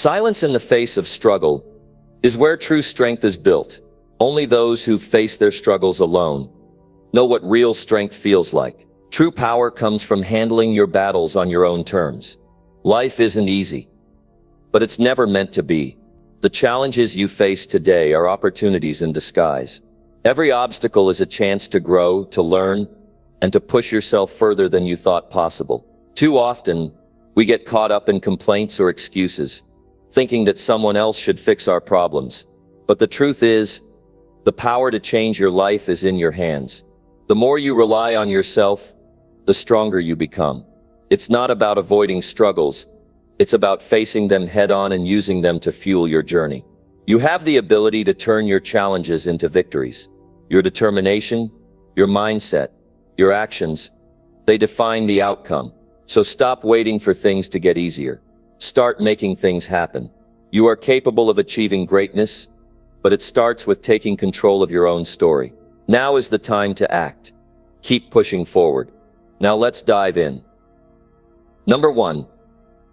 Silence in the face of struggle is where true strength is built. Only those who face their struggles alone know what real strength feels like. True power comes from handling your battles on your own terms. Life isn't easy, but it's never meant to be. The challenges you face today are opportunities in disguise. Every obstacle is a chance to grow, to learn, and to push yourself further than you thought possible. Too often, we get caught up in complaints or excuses, thinking that someone else should fix our problems. But the truth is, the power to change your life is in your hands. The more you rely on yourself, the stronger you become. It's not about avoiding struggles. It's about facing them head-on and using them to fuel your journey. You have the ability to turn your challenges into victories. Your determination, your mindset, your actions, they define the outcome. So stop waiting for things to get easier. Start making things happen. You are capable of achieving greatness, but it starts with taking control of your own story. Now is the time to act. Keep pushing forward. Now let's dive in. Number 1.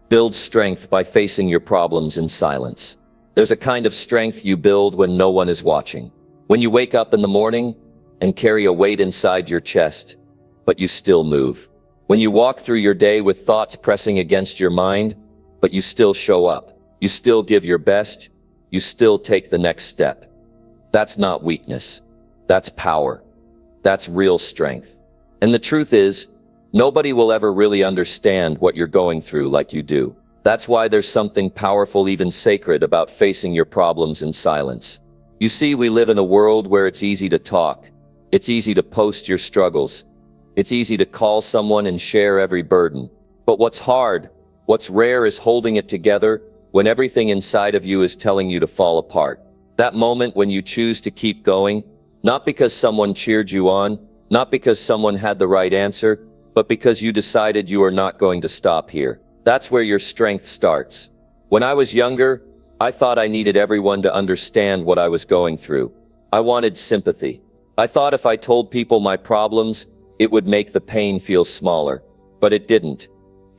Build strength by facing your problems in silence. There's a kind of strength you build when no one is watching. When you wake up in the morning and carry a weight inside your chest, but you still move. When you walk through your day with thoughts pressing against your mind, but you still show up. You still give your best. You still take the next step. That's not weakness. That's power. That's real strength. And the truth is, nobody will ever really understand what you're going through like you do. That's why there's something powerful, even sacred, about facing your problems in silence. You see, we live in a world where it's easy to talk. It's easy to post your struggles. It's easy to call someone and share every burden. But what's hard, what's rare is holding it together when everything inside of you is telling you to fall apart. That moment when you choose to keep going, not because someone cheered you on, not because someone had the right answer, but because you decided you are not going to stop here. That's where your strength starts. When I was younger, I thought I needed everyone to understand what I was going through. I wanted sympathy. I thought if I told people my problems, it would make the pain feel smaller. But it didn't.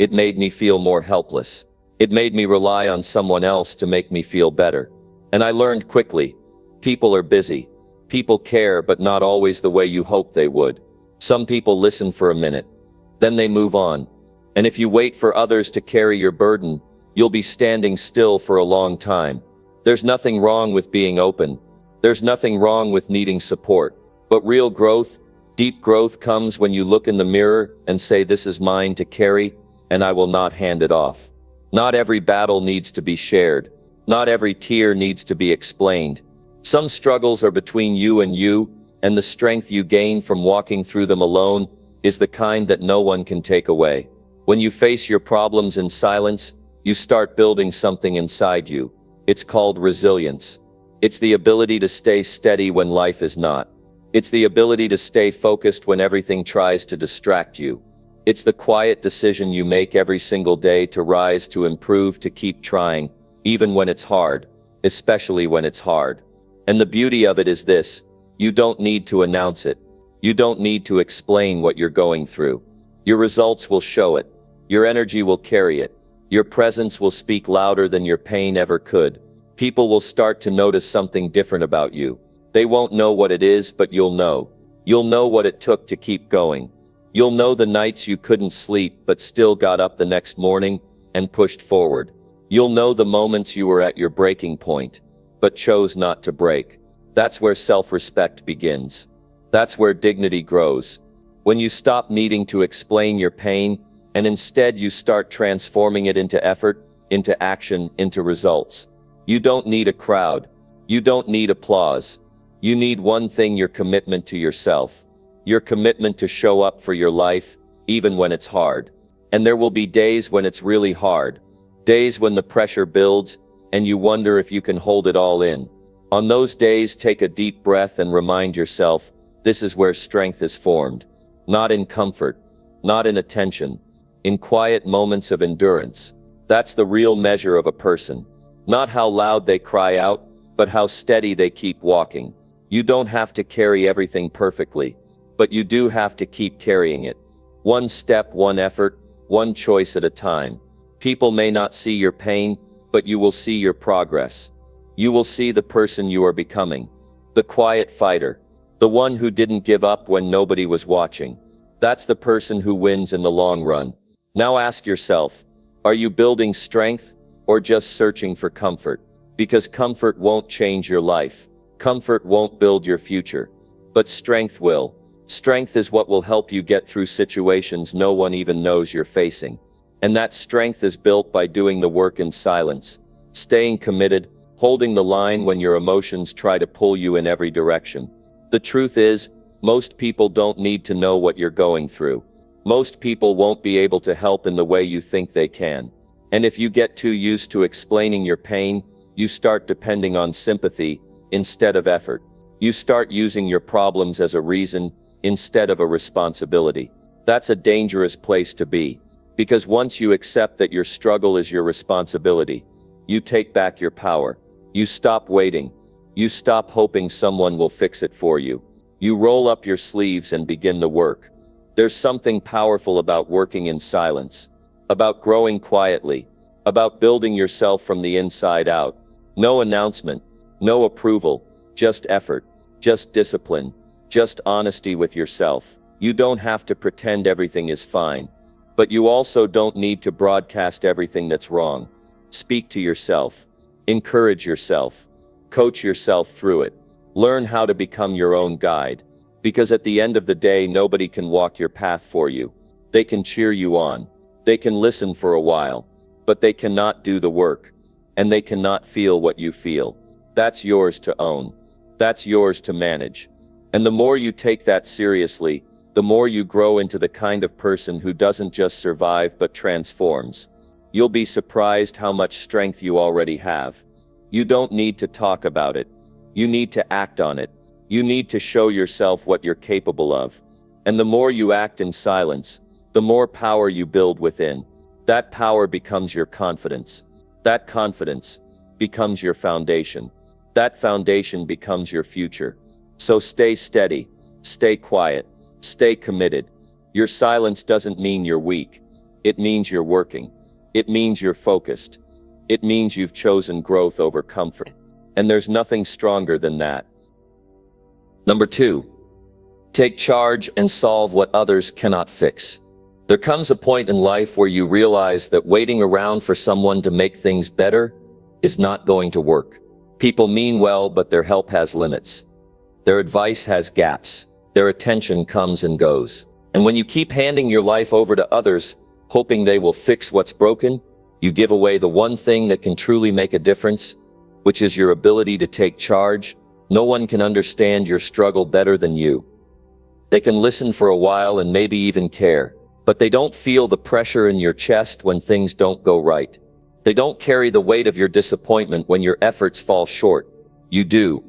It made me feel more helpless. It made me rely on someone else to make me feel better. And I learned quickly, people are busy. People care, but not always the way you hope they would. Some people listen for a minute, then they move on. And if you wait for others to carry your burden, you'll be standing still for a long time. There's nothing wrong with being open. There's nothing wrong with needing support. But real growth, deep growth, comes when you look in the mirror and say, this is mine to carry, and I will not hand it off. Not every battle needs to be shared. Not every tear needs to be explained. Some struggles are between you, and the strength you gain from walking through them alone is the kind that no one can take away. When you face your problems in silence, you start building something inside you. It's called resilience. It's the ability to stay steady when life is not. It's the ability to stay focused when everything tries to distract you. It's the quiet decision you make every single day to rise, to improve, to keep trying, even when it's hard, especially when it's hard. And the beauty of it is this: you don't need to announce it. You don't need to explain what you're going through. Your results will show it. Your energy will carry it. Your presence will speak louder than your pain ever could. People will start to notice something different about you. They won't know what it is, but you'll know. You'll know what it took to keep going. You'll know the nights you couldn't sleep but still got up the next morning and pushed forward. You'll know the moments you were at your breaking point, but chose not to break. That's where self-respect begins. That's where dignity grows. When you stop needing to explain your pain, and instead you start transforming it into effort, into action, into results. You don't need a crowd. You don't need applause. You need one thing: your commitment to yourself. Your commitment to show up for your life, even when it's hard. And there will be days when it's really hard. Days when the pressure builds, and you wonder if you can hold it all in. On those days, take a deep breath and remind yourself, this is where strength is formed. Not in comfort, not in attention, in quiet moments of endurance. That's the real measure of a person. Not how loud they cry out, but how steady they keep walking. You don't have to carry everything perfectly, but you do have to keep carrying it. One step, one effort, one choice at a time. People may not see your pain, but you will see your progress. You will see the person you are becoming. The quiet fighter. The one who didn't give up when nobody was watching. That's the person who wins in the long run. Now ask yourself, are you building strength or just searching for comfort? Because comfort won't change your life. Comfort won't build your future. But strength will. Strength is what will help you get through situations no one even knows you're facing. And that strength is built by doing the work in silence, staying committed, holding the line when your emotions try to pull you in every direction. The truth is, most people don't need to know what you're going through. Most people won't be able to help in the way you think they can. And if you get too used to explaining your pain, you start depending on sympathy instead of effort. You start using your problems as a reason instead of a responsibility. That's a dangerous place to be. Because once you accept that your struggle is your responsibility, you take back your power. You stop waiting. You stop hoping someone will fix it for you. You roll up your sleeves and begin the work. There's something powerful about working in silence, about growing quietly, about building yourself from the inside out. No announcement, no approval, just effort, just discipline, just honesty with yourself. You don't have to pretend everything is fine, but you also don't need to broadcast everything that's wrong. Speak to yourself, encourage yourself, coach yourself through it. Learn how to become your own guide, because at the end of the day, nobody can walk your path for you. They can cheer you on, they can listen for a while, but they cannot do the work, and they cannot feel what you feel. That's yours to own. That's yours to manage. And the more you take that seriously, the more you grow into the kind of person who doesn't just survive but transforms. You'll be surprised how much strength you already have. You don't need to talk about it. You need to act on it. You need to show yourself what you're capable of. And the more you act in silence, the more power you build within. That power becomes your confidence. That confidence becomes your foundation. That foundation becomes your future. So stay steady, stay quiet, stay committed. Your silence doesn't mean you're weak. It means you're working. It means you're focused. It means you've chosen growth over comfort. And there's nothing stronger than that. Number 2. Take charge and solve what others cannot fix. There comes a point in life where you realize that waiting around for someone to make things better is not going to work. People mean well, but their help has limits. Their advice has gaps. Their attention comes and goes. And when you keep handing your life over to others, hoping they will fix what's broken, you give away the one thing that can truly make a difference, which is your ability to take charge. No one can understand your struggle better than you. They can listen for a while and maybe even care, but they don't feel the pressure in your chest when things don't go right. They don't carry the weight of your disappointment when your efforts fall short. You do.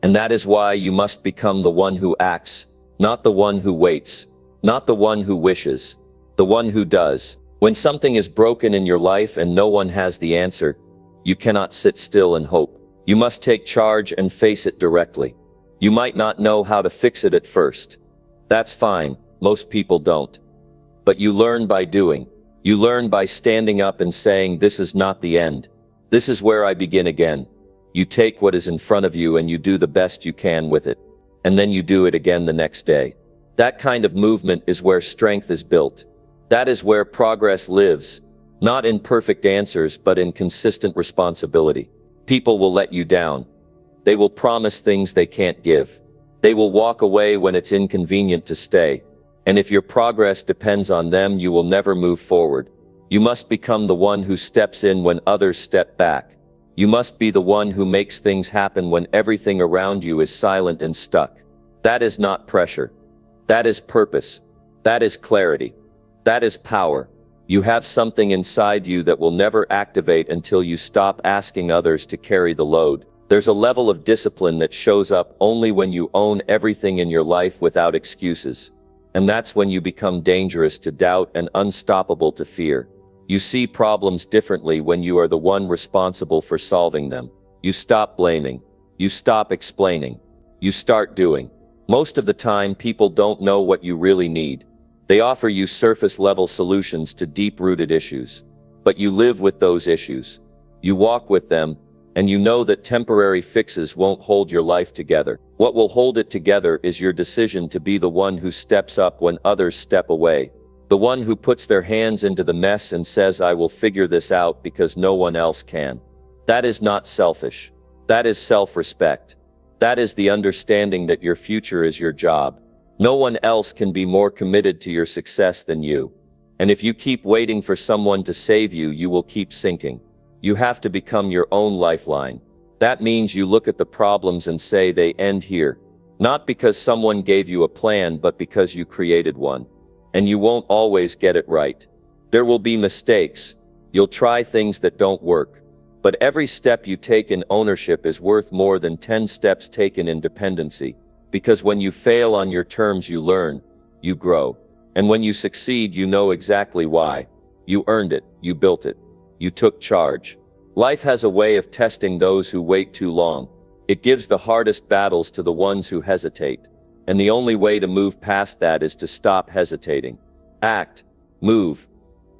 And that is why you must become the one who acts, not the one who waits, not the one who wishes, the one who does. When something is broken in your life and no one has the answer, you cannot sit still and hope. You must take charge and face it directly. You might not know how to fix it at first. That's fine, most people don't. But you learn by doing. You learn by standing up and saying, this is not the end. This is where I begin again. You take what is in front of you and you do the best you can with it. And then you do it again the next day. That kind of movement is where strength is built. That is where progress lives. Not in perfect answers, but in consistent responsibility. People will let you down. They will promise things they can't give. They will walk away when it's inconvenient to stay. And if your progress depends on them, you will never move forward. You must become the one who steps in when others step back. You must be the one who makes things happen when everything around you is silent and stuck. That is not pressure. That is purpose. That is clarity. That is power. You have something inside you that will never activate until you stop asking others to carry the load. There's a level of discipline that shows up only when you own everything in your life without excuses. And that's when you become dangerous to doubt and unstoppable to fear. You see problems differently when you are the one responsible for solving them. You stop blaming. You stop explaining. You start doing. Most of the time, people don't know what you really need. They offer you surface-level solutions to deep-rooted issues. But you live with those issues. You walk with them, and you know that temporary fixes won't hold your life together. What will hold it together is your decision to be the one who steps up when others step away. The one who puts their hands into the mess and says, I will figure this out because no one else can. That is not selfish. That is self-respect. That is the understanding that your future is your job. No one else can be more committed to your success than you. And if you keep waiting for someone to save you, you will keep sinking. You have to become your own lifeline. That means you look at the problems and say they end here. Not because someone gave you a plan, but because you created one. And you won't always get it right. There will be mistakes. You'll try things that don't work. But every step you take in ownership is worth more than 10 steps taken in dependency. Because when you fail on your terms, you learn, you grow. And when you succeed, you know exactly why. You earned it, you built it, you took charge. Life has a way of testing those who wait too long. It gives the hardest battles to the ones who hesitate. And the only way to move past that is to stop hesitating. Act, move,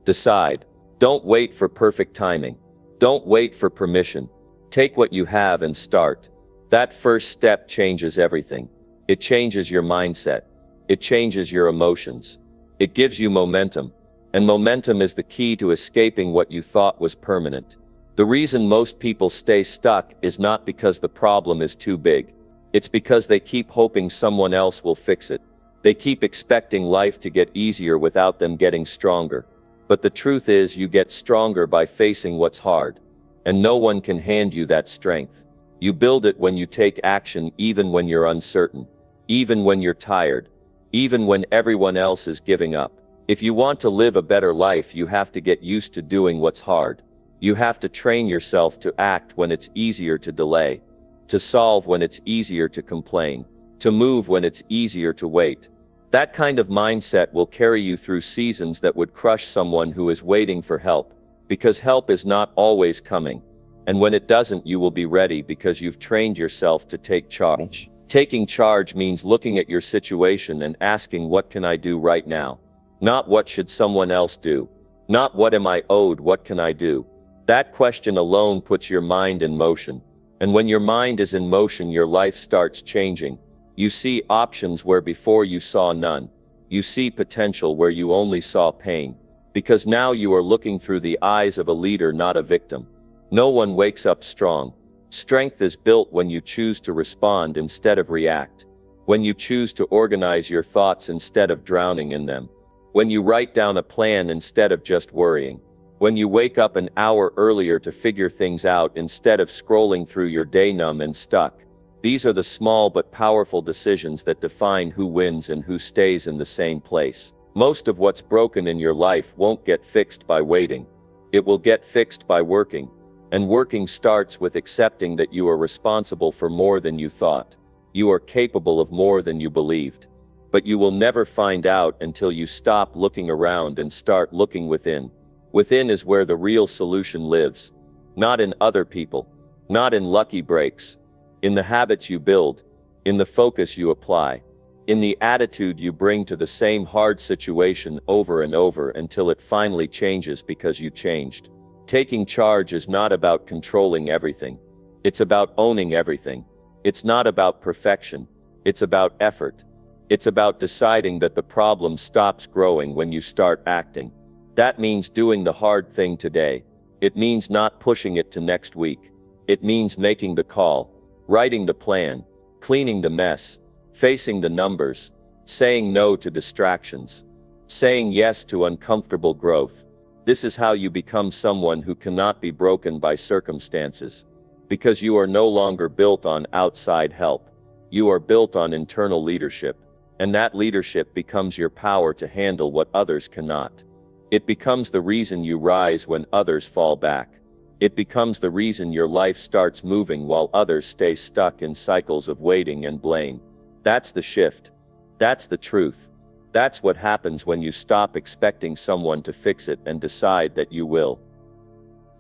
decide. Don't wait for perfect timing. Don't wait for permission. Take what you have and start. That first step changes everything. It changes your mindset. It changes your emotions. It gives you momentum. And momentum is the key to escaping what you thought was permanent. The reason most people stay stuck is not because the problem is too big. It's because they keep hoping someone else will fix it. They keep expecting life to get easier without them getting stronger. But the truth is, you get stronger by facing what's hard. And no one can hand you that strength. You build it when you take action, even when you're uncertain, even when you're tired, even when everyone else is giving up. If you want to live a better life, you have to get used to doing what's hard. You have to train yourself to act when it's easier to delay, to solve when it's easier to complain, to move when it's easier to wait. That kind of mindset will carry you through seasons that would crush someone who is waiting for help, because help is not always coming. And when it doesn't, you will be ready because you've trained yourself to take charge. Taking charge means looking at your situation and asking, what can I do right now? Not what should someone else do? Not what am I owed, what can I do? That question alone puts your mind in motion. And when your mind is in motion, your life starts changing. You see options where before you saw none. You see potential where you only saw pain. Because now you are looking through the eyes of a leader, not a victim. No one wakes up strong. Strength is built when you choose to respond instead of react. When you choose to organize your thoughts instead of drowning in them. When you write down a plan instead of just worrying. When you wake up an hour earlier to figure things out instead of scrolling through your day numb and stuck. These are the small but powerful decisions that define who wins and who stays in the same place. Most of what's broken in your life won't get fixed by waiting. It will get fixed by working. And working starts with accepting that you are responsible for more than you thought. You are capable of more than you believed. But you will never find out until you stop looking around and start looking within. Within is where the real solution lives. Not in other people. Not in lucky breaks. In the habits you build, in the focus you apply, in the attitude you bring to the same hard situation over and over until it finally changes because you changed. Taking charge is not about controlling everything. It's about owning everything. It's not about perfection. It's about effort. It's about deciding that the problem stops growing when you start acting. That means doing the hard thing today. It means not pushing it to next week. It means making the call. Writing the plan, cleaning the mess, facing the numbers, saying no to distractions, saying yes to uncomfortable growth. This is how you become someone who cannot be broken by circumstances. Because you are no longer built on outside help. You are built on internal leadership. And that leadership becomes your power to handle what others cannot. It becomes the reason you rise when others fall back. It becomes the reason your life starts moving while others stay stuck in cycles of waiting and blame. That's the shift. That's the truth. That's what happens when you stop expecting someone to fix it and decide that you will.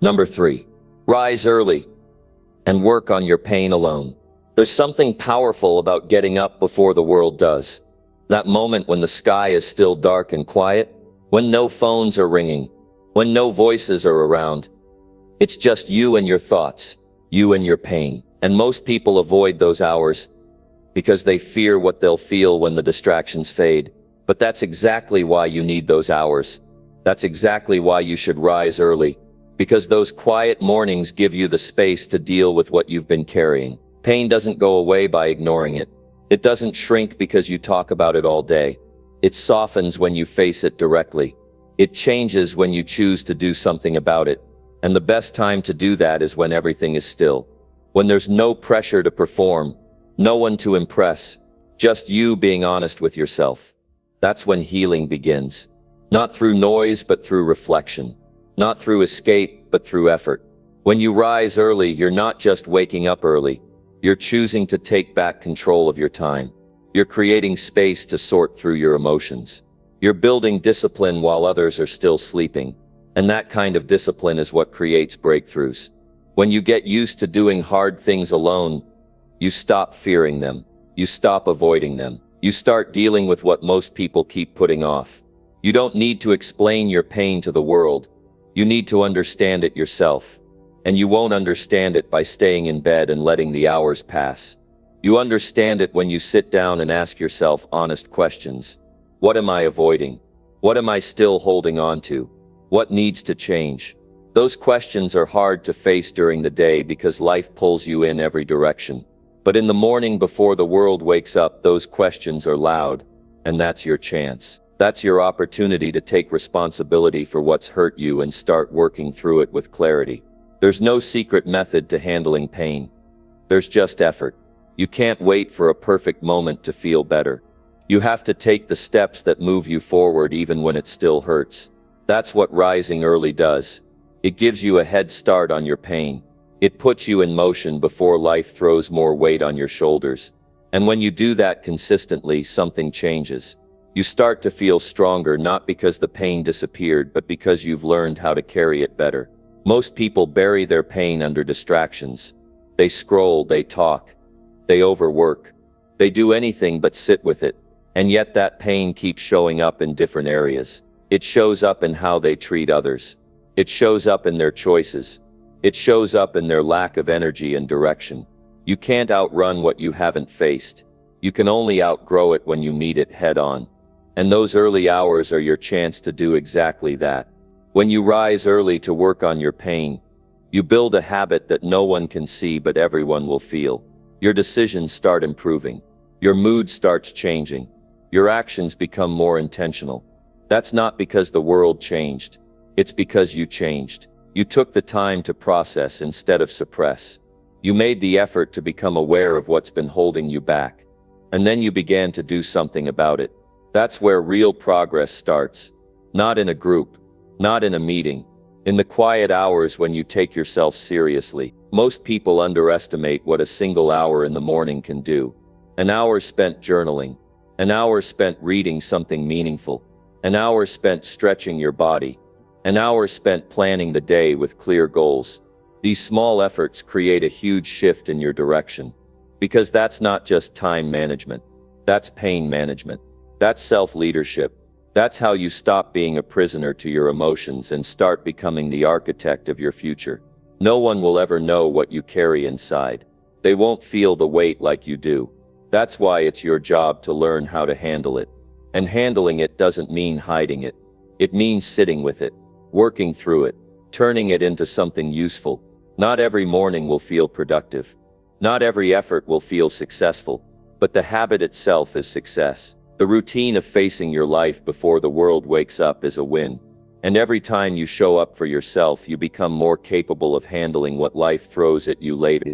Number 3. Rise early and work on your pain alone. There's something powerful about getting up before the world does. That moment when the sky is still dark and quiet, when no phones are ringing, when no voices are around. It's just you and your thoughts, you and your pain. And most people avoid those hours because they fear what they'll feel when the distractions fade. But that's exactly why you need those hours. That's exactly why you should rise early. Because those quiet mornings give you the space to deal with what you've been carrying. Pain doesn't go away by ignoring it. It doesn't shrink because you talk about it all day. It softens when you face it directly. It changes when you choose to do something about it. And the best time to do that is when everything is still. When there's no pressure to perform, no one to impress, just you being honest with yourself. That's when healing begins. Not through noise, but through reflection. Not through escape, but through effort. When you rise early, you're not just waking up early. You're choosing to take back control of your time. You're creating space to sort through your emotions. You're building discipline while others are still sleeping. And that kind of discipline is what creates breakthroughs. When you get used to doing hard things alone, you stop fearing them. You stop avoiding them. You start dealing with what most people keep putting off. You don't need to explain your pain to the world. You need to understand it yourself. And you won't understand it by staying in bed and letting the hours pass. You understand it when you sit down and ask yourself honest questions. What am I avoiding? What am I still holding on to? What needs to change? Those questions are hard to face during the day because life pulls you in every direction. But in the morning before the world wakes up, those questions are loud, and that's your chance. That's your opportunity to take responsibility for what's hurt you and start working through it with clarity. There's no secret method to handling pain. There's just effort. You can't wait for a perfect moment to feel better. You have to take the steps that move you forward even when it still hurts. That's what rising early does. It gives you a head start on your pain. It puts you in motion before life throws more weight on your shoulders. And when you do that consistently, something changes. You start to feel stronger, not because the pain disappeared, but because you've learned how to carry it better. Most people bury their pain under distractions. They scroll, they talk, they overwork. They do anything but sit with it. And yet that pain keeps showing up in different areas. It shows up in how they treat others. It shows up in their choices. It shows up in their lack of energy and direction. You can't outrun what you haven't faced. You can only outgrow it when you meet it head on. And those early hours are your chance to do exactly that. When you rise early to work on your pain, you build a habit that no one can see but everyone will feel. Your decisions start improving. Your mood starts changing. Your actions become more intentional. That's not because the world changed. It's because you changed. You took the time to process instead of suppress. You made the effort to become aware of what's been holding you back. And then you began to do something about it. That's where real progress starts. Not in a group, not in a meeting. In the quiet hours when you take yourself seriously. Most people underestimate what a single hour in the morning can do. An hour spent journaling. An hour spent reading something meaningful. An hour spent stretching your body. An hour spent planning the day with clear goals. These small efforts create a huge shift in your direction. Because that's not just time management. That's pain management. That's self-leadership. That's how you stop being a prisoner to your emotions and start becoming the architect of your future. No one will ever know what you carry inside. They won't feel the weight like you do. That's why it's your job to learn how to handle it. And handling it doesn't mean hiding it. It means sitting with it, working through it, turning it into something useful. Not every morning will feel productive. Not every effort will feel successful. But the habit itself is success. The routine of facing your life before the world wakes up is a win. And every time you show up for yourself, you become more capable of handling what life throws at you later.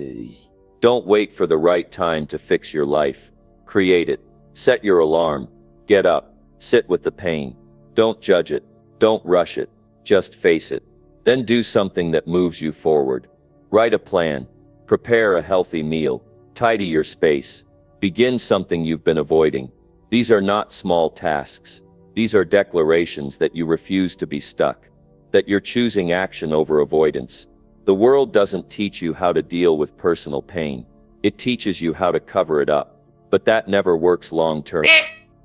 Don't wait for the right time to fix your life. Create it. Set your alarm. Get up. Sit with the pain. Don't judge it. Don't rush it. Just face it. Then do something that moves you forward. Write a plan. Prepare a healthy meal. Tidy your space. Begin something you've been avoiding. These are not small tasks. These are declarations that you refuse to be stuck. That you're choosing action over avoidance. The world doesn't teach you how to deal with personal pain. It teaches you how to cover it up. But that never works long term.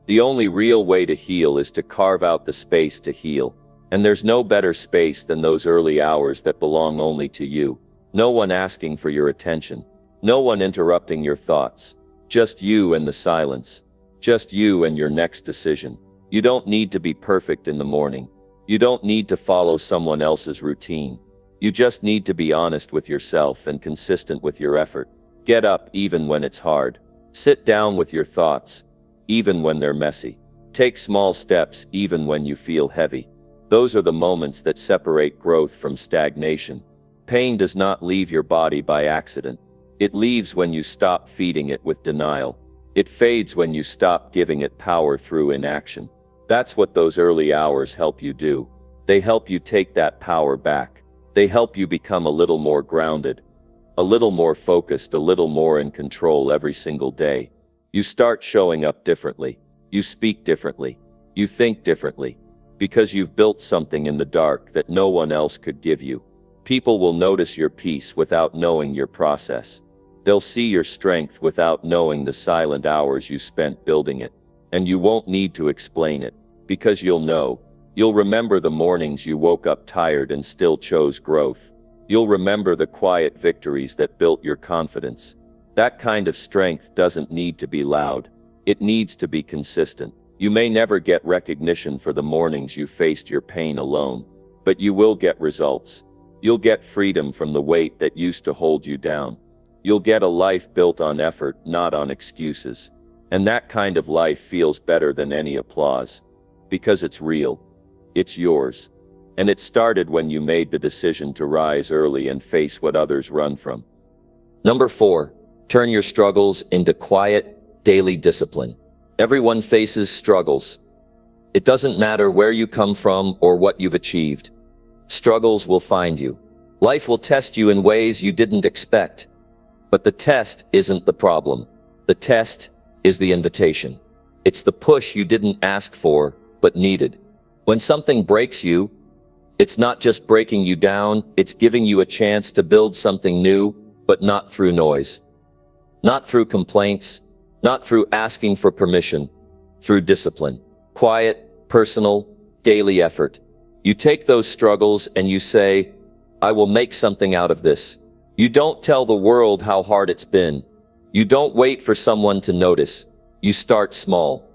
The only real way to heal is to carve out the space to heal. And there's no better space than those early hours that belong only to you. No one asking for your attention. No one interrupting your thoughts. Just you and the silence. Just you and your next decision. You don't need to be perfect in the morning. You don't need to follow someone else's routine. You just need to be honest with yourself and consistent with your effort. Get up even when it's hard. Sit down with your thoughts, even when they're messy. Take small steps even when you feel heavy. Those are the moments that separate growth from stagnation. Pain does not leave your body by accident. It leaves when you stop feeding it with denial. It fades when you stop giving it power through inaction. That's what those early hours help you do. They help you take that power back. They help you become a little more grounded, a little more focused, a little more in control every single day. You start showing up differently. You speak differently. You think differently. Because you've built something in the dark that no one else could give you. People will notice your peace without knowing your process. They'll see your strength without knowing the silent hours you spent building it. And you won't need to explain it, because you'll know. You'll remember the mornings you woke up tired and still chose growth. You'll remember the quiet victories that built your confidence. That kind of strength doesn't need to be loud. It needs to be consistent. You may never get recognition for the mornings you faced your pain alone, but you will get results. You'll get freedom from the weight that used to hold you down. You'll get a life built on effort, not on excuses. And that kind of life feels better than any applause. Because it's real. It's yours. And it started when you made the decision to rise early and face what others run from. Number 4, turn your struggles into quiet, daily discipline. Everyone faces struggles. It doesn't matter where you come from or what you've achieved. Struggles will find you. Life will test you in ways you didn't expect. But the test isn't the problem. The test is the invitation. It's the push you didn't ask for, but needed. When something breaks you, it's not just breaking you down, it's giving you a chance to build something new, but not through noise. Not through complaints, not through asking for permission, through discipline. Quiet, personal, daily effort. You take those struggles and you say, I will make something out of this. You don't tell the world how hard it's been. You don't wait for someone to notice. You start small.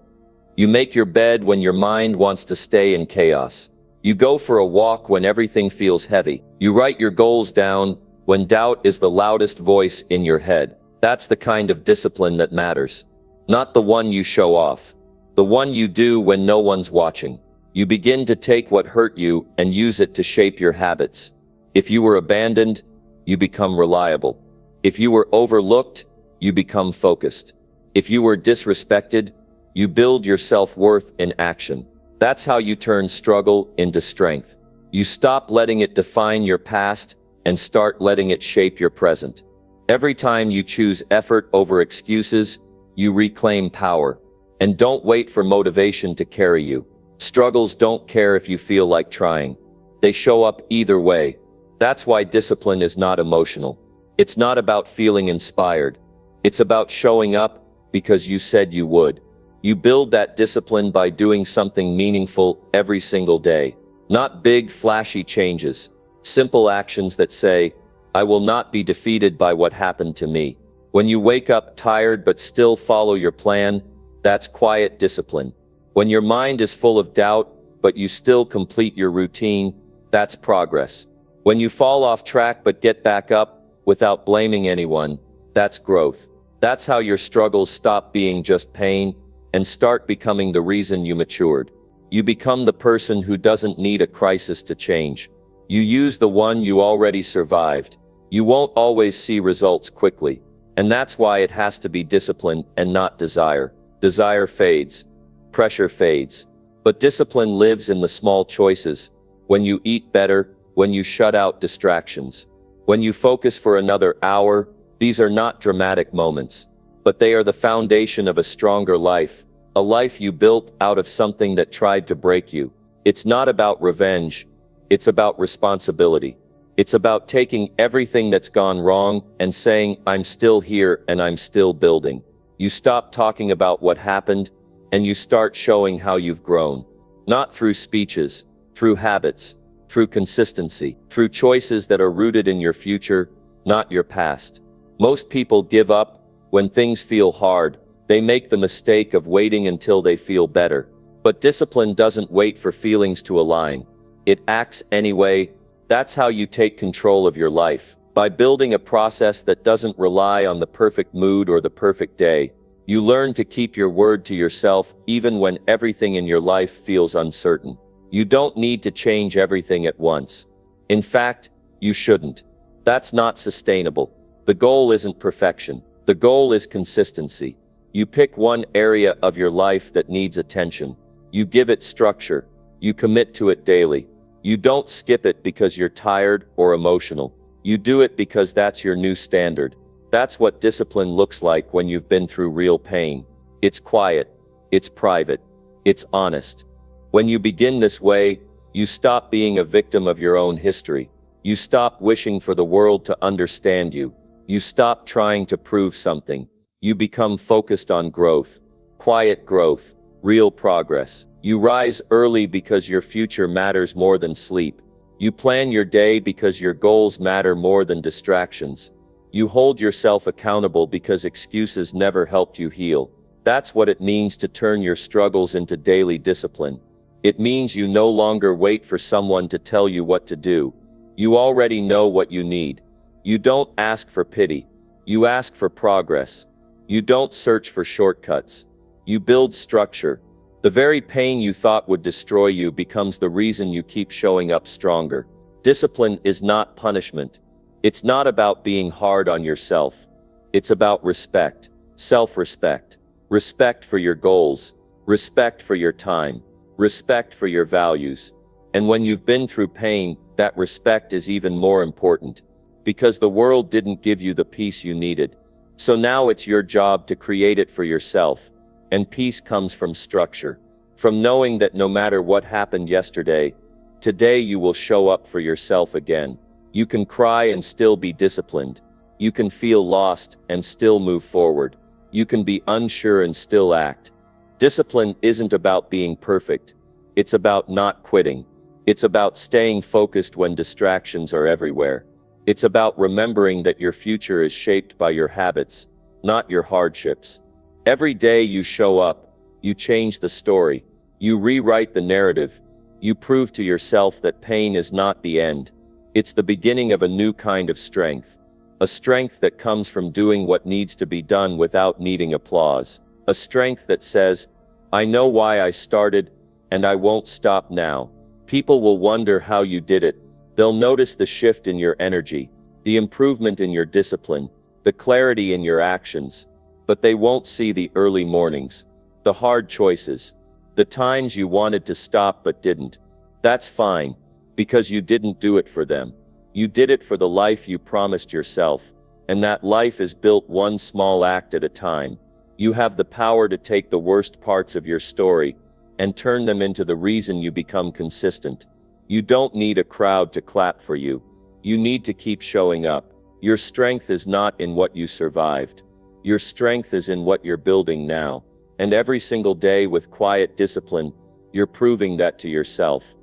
You make your bed when your mind wants to stay in chaos. You go for a walk when everything feels heavy. You write your goals down when doubt is the loudest voice in your head. That's the kind of discipline that matters. Not the one you show off. The one you do when no one's watching. You begin to take what hurt you and use it to shape your habits. If you were abandoned, you become reliable. If you were overlooked, you become focused. If you were disrespected, you build your self-worth in action. That's how you turn struggle into strength. You stop letting it define your past and start letting it shape your present. Every time you choose effort over excuses, you reclaim power. And don't wait for motivation to carry you. Struggles don't care if you feel like trying. They show up either way. That's why discipline is not emotional. It's not about feeling inspired. It's about showing up because you said you would. You build that discipline by doing something meaningful every single day. Not big, flashy changes. Simple actions that say, I will not be defeated by what happened to me. When you wake up tired but still follow your plan, that's quiet discipline. When your mind is full of doubt, but you still complete your routine, that's progress. When you fall off track but get back up without blaming anyone, that's growth. That's how your struggles stop being just pain and start becoming the reason you matured. You become the person who doesn't need a crisis to change. You use the one you already survived. You won't always see results quickly, and that's why it has to be discipline and not desire. Desire fades. Pressure fades. But discipline lives in the small choices. When you eat better, when you shut out distractions, when you focus for another hour. These are not dramatic moments, but they are the foundation of a stronger life, a life you built out of something that tried to break you. It's not about revenge. It's about responsibility. It's about taking everything that's gone wrong and saying, I'm still here and I'm still building. You stop talking about what happened, and you start showing how you've grown. Not through speeches, through habits, through consistency, through choices that are rooted in your future, not your past. Most people give up when things feel hard. They make the mistake of waiting until they feel better. But discipline doesn't wait for feelings to align. It acts anyway. That's how you take control of your life. By building a process that doesn't rely on the perfect mood or the perfect day. You learn to keep your word to yourself even when everything in your life feels uncertain. You don't need to change everything at once. In fact, you shouldn't. That's not sustainable. The goal isn't perfection. The goal is consistency. You pick one area of your life that needs attention. You give it structure. You commit to it daily. You don't skip it because you're tired or emotional. You do it because that's your new standard. That's what discipline looks like when you've been through real pain. It's quiet. It's private. It's honest. When you begin this way, you stop being a victim of your own history. You stop wishing for the world to understand you. You stop trying to prove something. You become focused on growth. Quiet growth. Real progress. You rise early because your future matters more than sleep. You plan your day because your goals matter more than distractions. You hold yourself accountable because excuses never helped you heal. That's what it means to turn your struggles into daily discipline. It means you no longer wait for someone to tell you what to do. You already know what you need. You don't ask for pity. You ask for progress. You don't search for shortcuts. You build structure. The very pain you thought would destroy you becomes the reason you keep showing up stronger. Discipline is not punishment. It's not about being hard on yourself. It's about respect, self-respect, respect for your goals, respect for your time, respect for your values. And when you've been through pain, that respect is even more important. Because the world didn't give you the peace you needed. So now it's your job to create it for yourself. And peace comes from structure. From knowing that no matter what happened yesterday, today you will show up for yourself again. You can cry and still be disciplined. You can feel lost and still move forward. You can be unsure and still act. Discipline isn't about being perfect. It's about not quitting. It's about staying focused when distractions are everywhere. It's about remembering that your future is shaped by your habits, not your hardships. Every day you show up, you change the story. You rewrite the narrative. You prove to yourself that pain is not the end. It's the beginning of a new kind of strength. A strength that comes from doing what needs to be done without needing applause. A strength that says, I know why I started, and I won't stop now. People will wonder how you did it. They'll notice the shift in your energy, the improvement in your discipline, the clarity in your actions. But they won't see the early mornings, the hard choices, the times you wanted to stop but didn't. That's fine, because you didn't do it for them. You did it for the life you promised yourself, and that life is built one small act at a time. You have the power to take the worst parts of your story and turn them into the reason you become consistent. You don't need a crowd to clap for you. You need to keep showing up. Your strength is not in what you survived. Your strength is in what you're building now. And every single day with quiet discipline, you're proving that to yourself.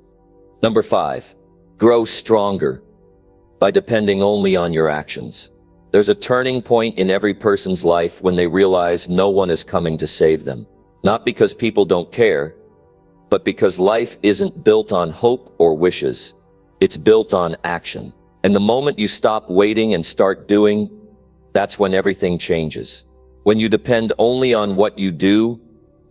Number 5. Grow stronger by depending only on your actions. There's a turning point in every person's life when they realize no one is coming to save them. Not because people don't care, but because life isn't built on hope or wishes. It's built on action. And the moment you stop waiting and start doing, that's when everything changes. When you depend only on what you do,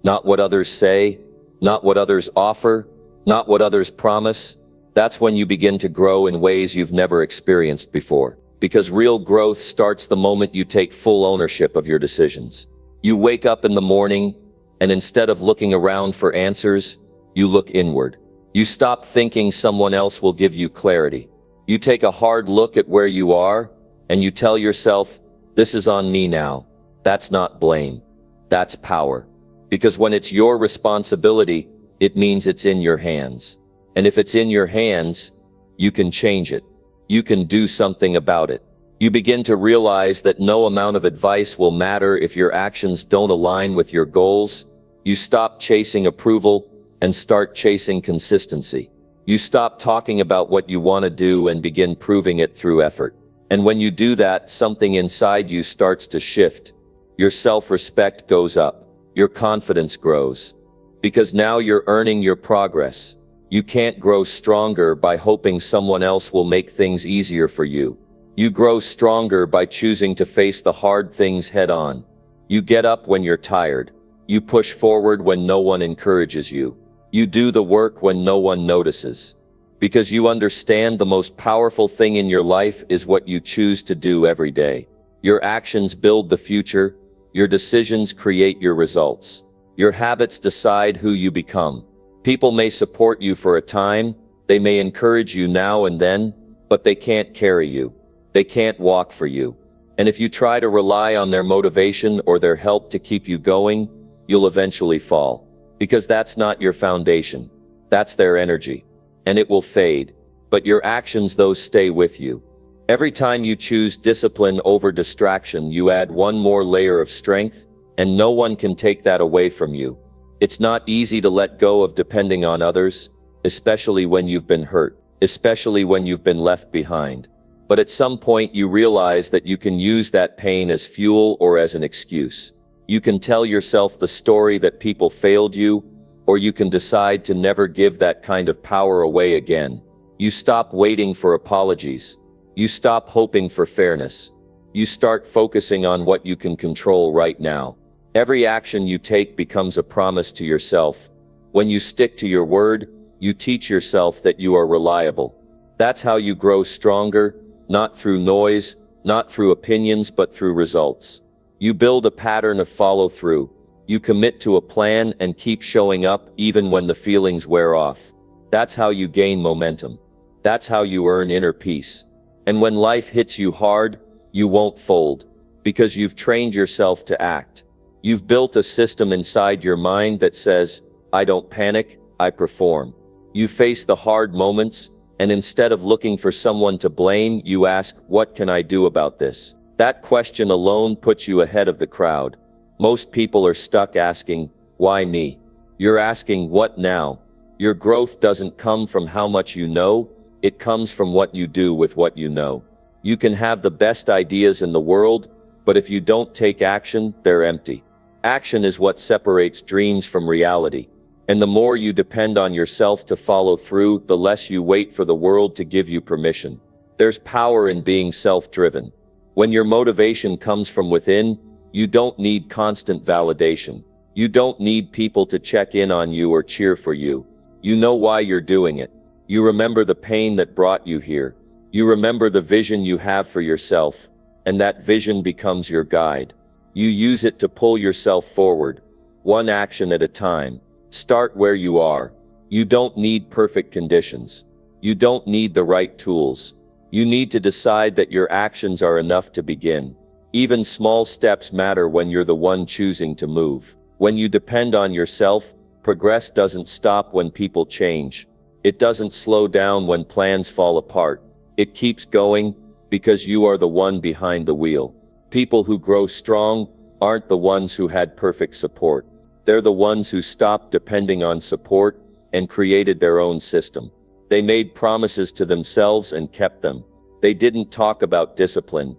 not what others say, not what others offer, not what others promise, that's when you begin to grow in ways you've never experienced before. Because real growth starts the moment you take full ownership of your decisions. You wake up in the morning, and instead of looking around for answers, you look inward. You stop thinking someone else will give you clarity. You take a hard look at where you are, and you tell yourself, this is on me now. That's not blame. That's power. Because when it's your responsibility, it means it's in your hands. And if it's in your hands, you can change it. You can do something about it. You begin to realize that no amount of advice will matter if your actions don't align with your goals. You stop chasing approval and start chasing consistency. You stop talking about what you want to do and begin proving it through effort. And when you do that, something inside you starts to shift. Your self-respect goes up. Your confidence grows. Because now you're earning your progress. You can't grow stronger by hoping someone else will make things easier for you. You grow stronger by choosing to face the hard things head on. You get up when you're tired. You push forward when no one encourages you. You do the work when no one notices. Because you understand the most powerful thing in your life is what you choose to do every day. Your actions build the future. Your decisions create your results. Your habits decide who you become. People may support you for a time. They may encourage you now and then, but they can't carry you. They can't walk for you. And if you try to rely on their motivation or their help to keep you going, you'll eventually fall. Because that's not your foundation. That's their energy. And it will fade. But your actions, those stay with you. Every time you choose discipline over distraction, you add one more layer of strength, and no one can take that away from you. It's not easy to let go of depending on others, especially when you've been hurt, especially when you've been left behind. But at some point you realize that you can use that pain as fuel or as an excuse. You can tell yourself the story that people failed you, or you can decide to never give that kind of power away again. You stop waiting for apologies. You stop hoping for fairness. You start focusing on what you can control right now. Every action you take becomes a promise to yourself. When you stick to your word, you teach yourself that you are reliable. That's how you grow stronger, not through noise, not through opinions, but through results. You build a pattern of follow-through. You commit to a plan and keep showing up even when the feelings wear off. That's how you gain momentum. That's how you earn inner peace. And when life hits you hard, you won't fold, because you've trained yourself to act. You've built a system inside your mind that says, I don't panic, I perform. You face the hard moments, and instead of looking for someone to blame, you ask, what can I do about this? That question alone puts you ahead of the crowd. Most people are stuck asking, why me? You're asking, what now? Your growth doesn't come from how much you know, it comes from what you do with what you know. You can have the best ideas in the world, but if you don't take action, they're empty. Action is what separates dreams from reality. And the more you depend on yourself to follow through, the less you wait for the world to give you permission. There's power in being self-driven. When your motivation comes from within, you don't need constant validation. You don't need people to check in on you or cheer for you. You know why you're doing it. You remember the pain that brought you here. You remember the vision you have for yourself, and that vision becomes your guide. You use it to pull yourself forward, one action at a time. Start where you are. You don't need perfect conditions. You don't need the right tools. You need to decide that your actions are enough to begin. Even small steps matter when you're the one choosing to move. When you depend on yourself, progress doesn't stop when people change. It doesn't slow down when plans fall apart. It keeps going because you are the one behind the wheel. People who grow strong aren't the ones who had perfect support. They're the ones who stopped depending on support and created their own system. They made promises to themselves and kept them. They didn't talk about discipline.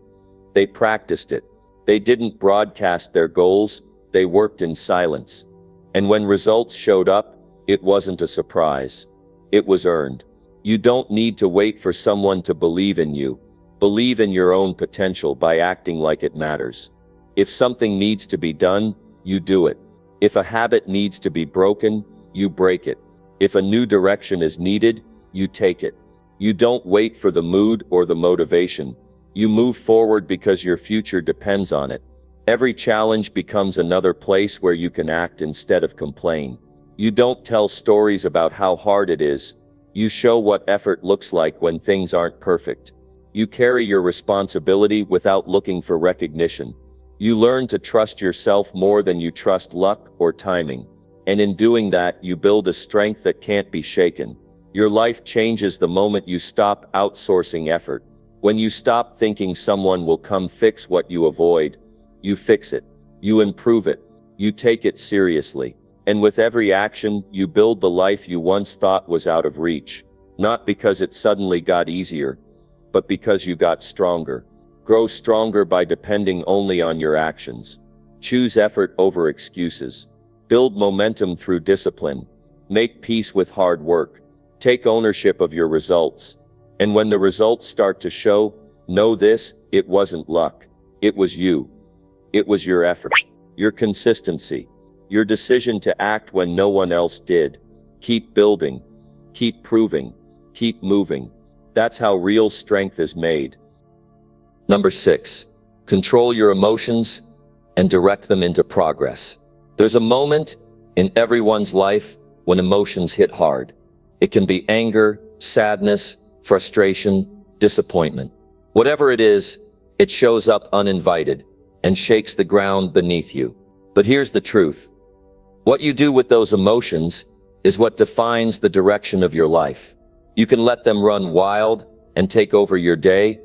They practiced it. They didn't broadcast their goals. They worked in silence. And when results showed up, it wasn't a surprise. It was earned. You don't need to wait for someone to believe in you. Believe in your own potential by acting like it matters. If something needs to be done, you do it. If a habit needs to be broken, you break it. If a new direction is needed, you take it. You don't wait for the mood or the motivation. You move forward because your future depends on it. Every challenge becomes another place where you can act instead of complain. You don't tell stories about how hard it is. You show what effort looks like when things aren't perfect. You carry your responsibility without looking for recognition. You learn to trust yourself more than you trust luck or timing. And in doing that, you build a strength that can't be shaken. Your life changes the moment you stop outsourcing effort. When you stop thinking someone will come fix what you avoid, you fix it. You improve it. You take it seriously. And with every action, you build the life you once thought was out of reach. not because it suddenly got easier, but because you got stronger. Grow stronger by depending only on your actions. Choose effort over excuses. Build momentum through discipline. Make peace with hard work. Take ownership of your results. And when the results start to show, know this: it wasn't luck. It was you. It was your effort, your consistency, your decision to act when no one else did. Keep building. Keep proving. Keep moving. That's how real strength is made. Number 6. Control your emotions and direct them into progress. There's a moment in everyone's life when emotions hit hard. It can be anger, sadness, frustration, disappointment. Whatever it is, it shows up uninvited and shakes the ground beneath you. But here's the truth. What you do with those emotions is what defines the direction of your life. You can let them run wild and take over your day,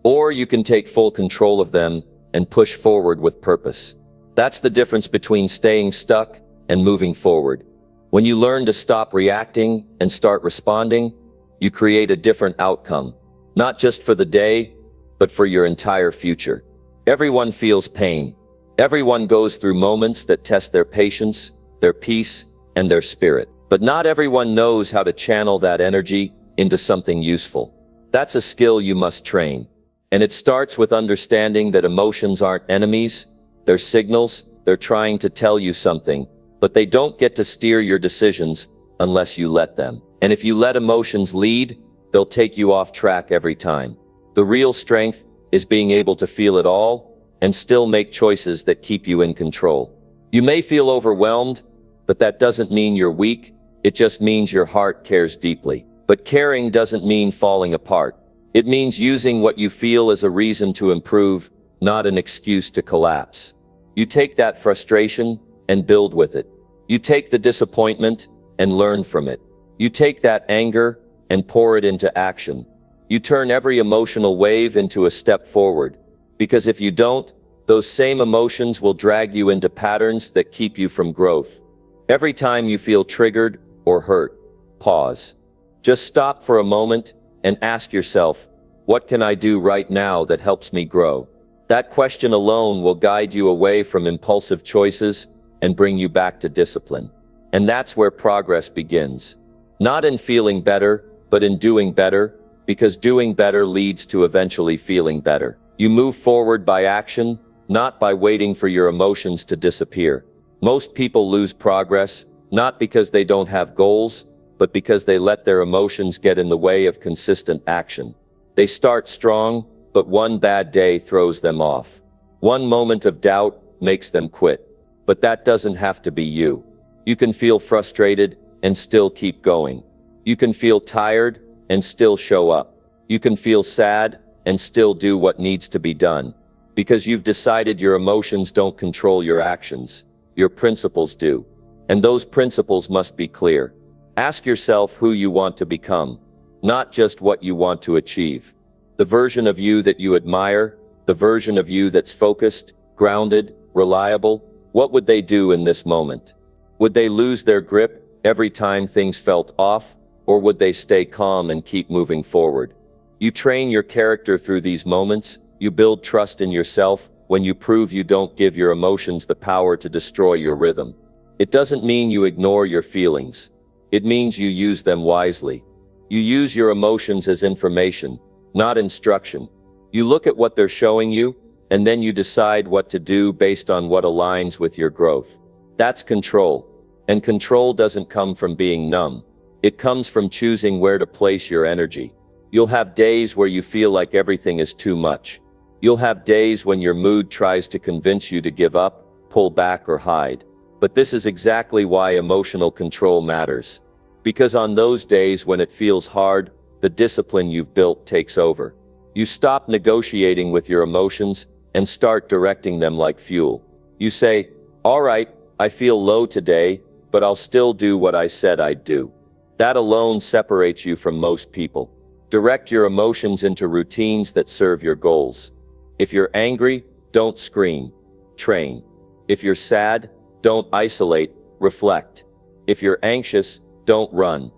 or you can take full control of them and push forward with purpose. That's the difference between staying stuck and moving forward. When you learn to stop reacting and start responding, you create a different outcome, not just for the day, but for your entire future. Everyone feels pain. Everyone goes through moments that test their patience, their peace, and their spirit. But not everyone knows how to channel that energy into something useful. That's a skill you must train. And it starts with understanding that emotions aren't enemies. They're signals. They're trying to tell you something, but they don't get to steer your decisions unless you let them. And if you let emotions lead, they'll take you off track every time. The real strength is being able to feel it all and still make choices that keep you in control. You may feel overwhelmed, but that doesn't mean you're weak. It just means your heart cares deeply. But caring doesn't mean falling apart. It means using what you feel as a reason to improve, not an excuse to collapse. You take that frustration and build with it. You take the disappointment and learn from it. You take that anger and pour it into action. You turn every emotional wave into a step forward. Because if you don't, those same emotions will drag you into patterns that keep you from growth. Every time you feel triggered or hurt, pause. Just stop for a moment and ask yourself, what can I do right now that helps me grow? That question alone will guide you away from impulsive choices and bring you back to discipline. And that's where progress begins. Not in feeling better, but in doing better, because doing better leads to eventually feeling better. You move forward by action, not by waiting for your emotions to disappear. Most people lose progress, not because they don't have goals, but because they let their emotions get in the way of consistent action. They start strong, but one bad day throws them off. One moment of doubt makes them quit. But that doesn't have to be you. You can feel frustrated and still keep going. You can feel tired and still show up. You can feel sad and still do what needs to be done. Because you've decided your emotions don't control your actions. Your principles do. And those principles must be clear. Ask yourself who you want to become, not just what you want to achieve. The version of you that you admire, the version of you that's focused, grounded, reliable. What would they do in this moment? Would they lose their grip every time things felt off, or would they stay calm and keep moving forward? You train your character through these moments. You build trust in yourself when you prove you don't give your emotions the power to destroy your rhythm. It doesn't mean you ignore your feelings. It means you use them wisely. You use your emotions as information, not instruction. You look at what they're showing you, and then you decide what to do based on what aligns with your growth. That's control. And control doesn't come from being numb. It comes from choosing where to place your energy. You'll have days where you feel like everything is too much. You'll have days when your mood tries to convince you to give up, pull back, or hide. But this is exactly why emotional control matters. Because on those days when it feels hard, the discipline you've built takes over. You stop negotiating with your emotions and start directing them like fuel. You say, all right, I feel low today, but I'll still do what I said I'd do. That alone separates you from most people. Direct your emotions into routines that serve your goals. If you're angry, don't scream. Train. If you're sad, don't isolate, reflect. If you're anxious, don't run.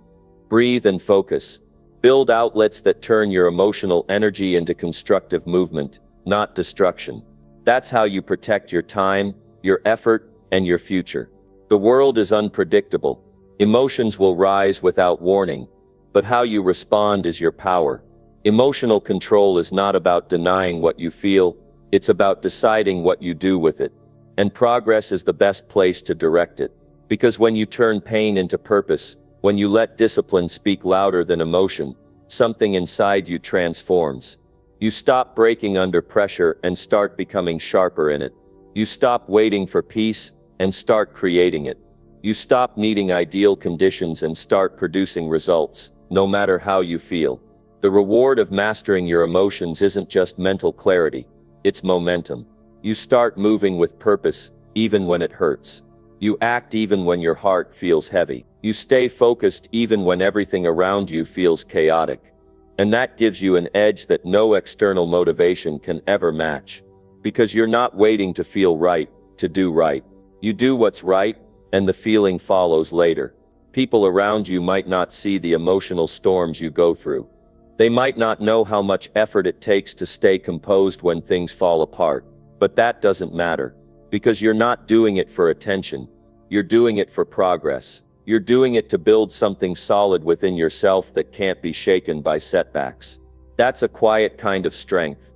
Breathe and focus. Build outlets that turn your emotional energy into constructive movement, not destruction. That's how you protect your time, your effort, and your future. The world is unpredictable. Emotions will rise without warning, but how you respond is your power. Emotional control is not about denying what you feel, it's about deciding what you do with it. And progress is the best place to direct it. Because when you turn pain into purpose, when you let discipline speak louder than emotion, something inside you transforms. You stop breaking under pressure and start becoming sharper in it. You stop waiting for peace and start creating it. You stop needing ideal conditions and start producing results, no matter how you feel. The reward of mastering your emotions isn't just mental clarity, it's momentum. You start moving with purpose, even when it hurts. You act even when your heart feels heavy. You stay focused even when everything around you feels chaotic. And that gives you an edge that no external motivation can ever match. Because you're not waiting to feel right, to do right. You do what's right, and the feeling follows later. People around you might not see the emotional storms you go through. They might not know how much effort it takes to stay composed when things fall apart. But that doesn't matter. Because you're not doing it for attention. You're doing it for progress. You're doing it to build something solid within yourself that can't be shaken by setbacks. That's a quiet kind of strength.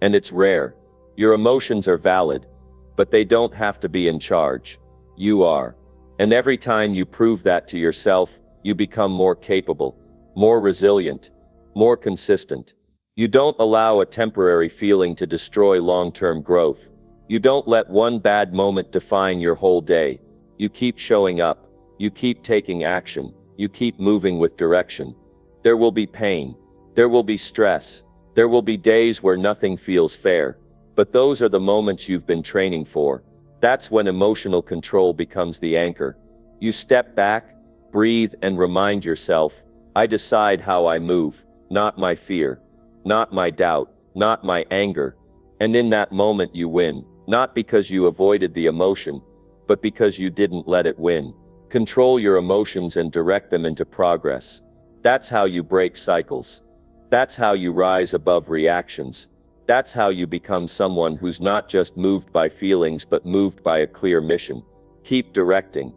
And it's rare. Your emotions are valid, but they don't have to be in charge. You are. And every time you prove that to yourself, you become more capable, more resilient, more consistent. You don't allow a temporary feeling to destroy long-term growth. You don't let one bad moment define your whole day. You keep showing up. You keep taking action. You keep moving with direction. There will be pain. There will be stress. There will be days where nothing feels fair. But those are the moments you've been training for. That's when emotional control becomes the anchor. You step back, breathe, and remind yourself, I decide how I move, not my fear, not my doubt, not my anger. And in that moment you win, not because you avoided the emotion, but because you didn't let it win. Control your emotions and direct them into progress. That's how you break cycles. That's how you rise above reactions. That's how you become someone who's not just moved by feelings but moved by a clear mission. Keep directing.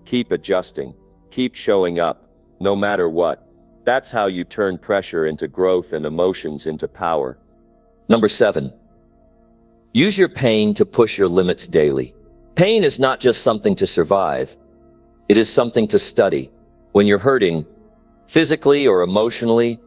Keep adjusting. Keep showing up, no matter what. That's how you turn pressure into growth and emotions into power. Number 7. Use your pain to push your limits daily. Pain is not just something to survive. It is something to study. When you're hurting, physically or emotionally,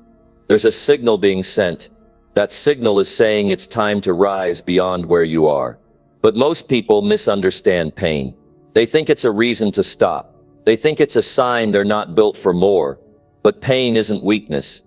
there's a signal being sent. That signal is saying it's time to rise beyond where you are. But most people misunderstand pain. They think it's a reason to stop. They think it's a sign they're not built for more. But pain isn't weakness.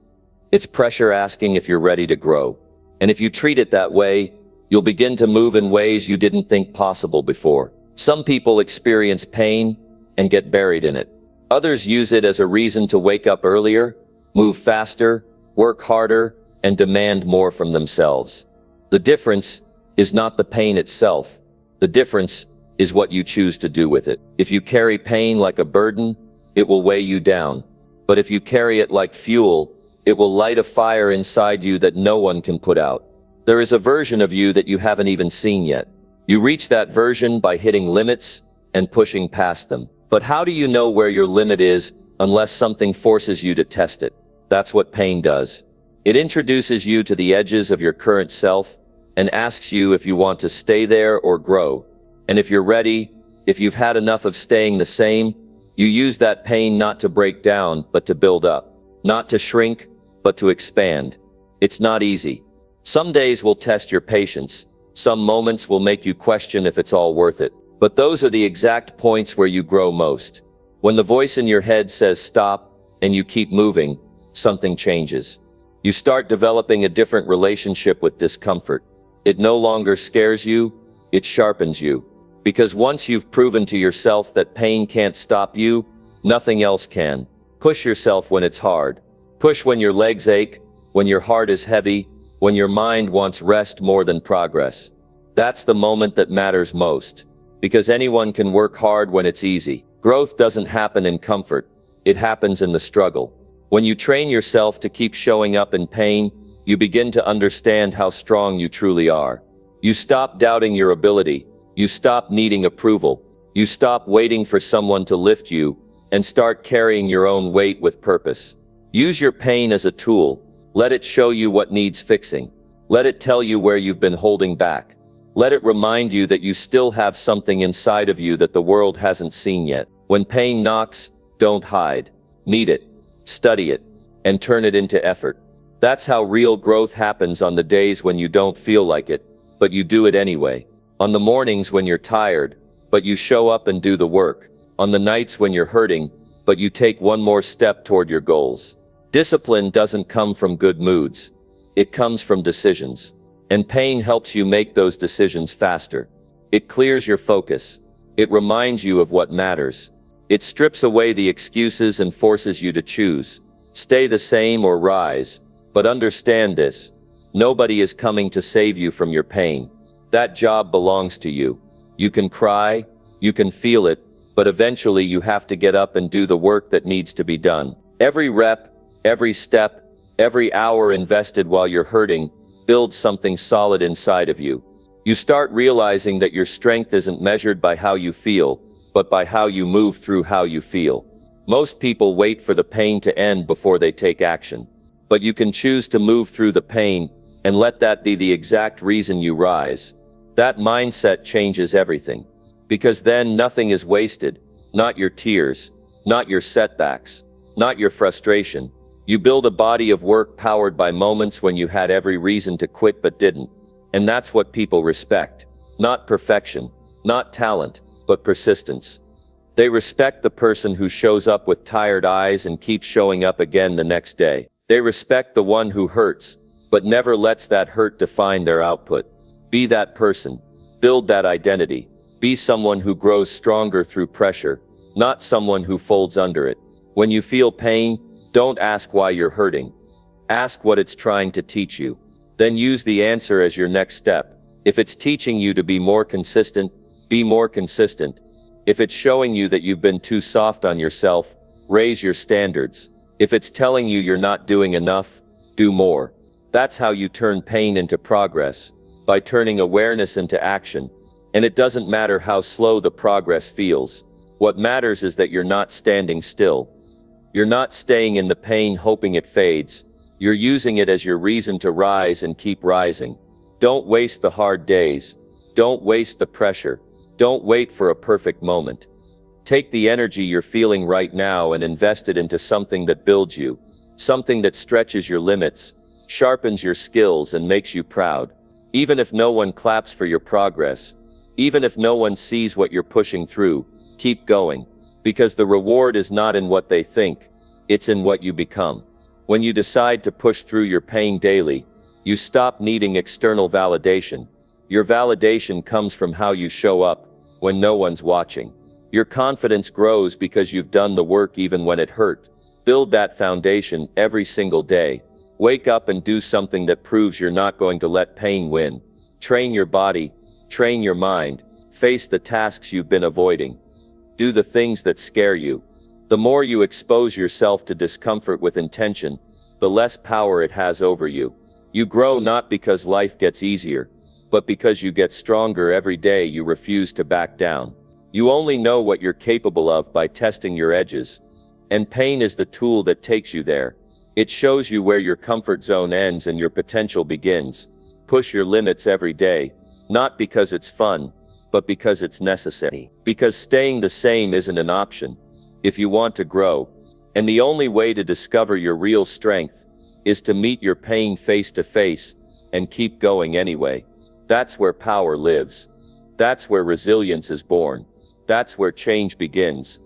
It's pressure asking if you're ready to grow. And if you treat it that way, you'll begin to move in ways you didn't think possible before. Some people experience pain and get buried in it. Others use it as a reason to wake up earlier, move faster, work harder, and demand more from themselves. The difference is not the pain itself. The difference is what you choose to do with it. If you carry pain like a burden, it will weigh you down. But if you carry it like fuel, it will light a fire inside you that no one can put out. There is a version of you that you haven't even seen yet. You reach that version by hitting limits and pushing past them. But how do you know where your limit is unless something forces you to test it? That's what pain does. It introduces you to the edges of your current self and asks you if you want to stay there or grow. And if you're ready, if you've had enough of staying the same, you use that pain not to break down, but to build up. Not to shrink, but to expand. It's not easy. Some days will test your patience. Some moments will make you question if it's all worth it. But those are the exact points where you grow most. When the voice in your head says stop, and you keep moving, something changes. You start developing a different relationship with discomfort. It no longer scares you, it sharpens you. Because once you've proven to yourself that pain can't stop you, nothing else can. Push yourself when it's hard. Push when your legs ache, when your heart is heavy, when your mind wants rest more than progress. That's the moment that matters most. Because anyone can work hard when it's easy. Growth doesn't happen in comfort. It happens in the struggle. When you train yourself to keep showing up in pain, you begin to understand how strong you truly are. You stop doubting your ability, you stop needing approval, you stop waiting for someone to lift you, and start carrying your own weight with purpose. Use your pain as a tool. Let it show you what needs fixing. Let it tell you where you've been holding back. Let it remind you that you still have something inside of you that the world hasn't seen yet. When pain knocks, don't hide. Meet it, study it, and turn it into effort. That's how real growth happens on the days when you don't feel like it, but you do it anyway. On the mornings when you're tired, but you show up and do the work. On the nights when you're hurting, but you take one more step toward your goals. Discipline doesn't come from good moods. It comes from decisions. And pain helps you make those decisions faster. It clears your focus. It reminds you of what matters. It strips away the excuses and forces you to choose. Stay the same or rise. But understand this. Nobody is coming to save you from your pain. That job belongs to you. You can cry, you can feel it, but eventually you have to get up and do the work that needs to be done. Every rep, every step, every hour invested while you're hurting builds something solid inside of you. You start realizing that your strength isn't measured by how you feel, but by how you move through how you feel. Most people wait for the pain to end before they take action. But you can choose to move through the pain and let that be the exact reason you rise. That mindset changes everything. Because then nothing is wasted. Not your tears, not your setbacks, not your frustration. You build a body of work powered by moments when you had every reason to quit but didn't. And that's what people respect. Not perfection, not talent, but persistence. They respect the person who shows up with tired eyes and keeps showing up again the next day. They respect the one who hurts, but never lets that hurt define their output. Be that person. Build that identity. Be someone who grows stronger through pressure, not someone who folds under it. When you feel pain, don't ask why you're hurting. Ask what it's trying to teach you. Then use the answer as your next step. If it's teaching you to be more consistent, be more consistent. If it's showing you that you've been too soft on yourself, raise your standards. If it's telling you you're not doing enough, do more. That's how you turn pain into progress, by turning awareness into action. And it doesn't matter how slow the progress feels. What matters is that you're not standing still. You're not staying in the pain hoping it fades. You're using it as your reason to rise and keep rising. Don't waste the hard days. Don't waste the pressure. Don't wait for a perfect moment. Take the energy you're feeling right now and invest it into something that builds you. Something that stretches your limits, sharpens your skills and makes you proud. Even if no one claps for your progress, even if no one sees what you're pushing through, keep going. Because the reward is not in what they think, it's in what you become. When you decide to push through your pain daily, you stop needing external validation. Your validation comes from how you show up when no one's watching. Your confidence grows because you've done the work even when it hurt. Build that foundation every single day. Wake up and do something that proves you're not going to let pain win. Train your body, train your mind, face the tasks you've been avoiding. Do the things that scare you. The more you expose yourself to discomfort with intention, the less power it has over you. You grow not because life gets easier, but because you get stronger every day you refuse to back down. You only know what you're capable of by testing your edges. And pain is the tool that takes you there. It shows you where your comfort zone ends and your potential begins. Push your limits every day, not because it's fun, but because it's necessary. Because staying the same isn't an option if you want to grow. And the only way to discover your real strength is to meet your pain face to face and keep going anyway. That's where power lives. That's where resilience is born. That's where change begins.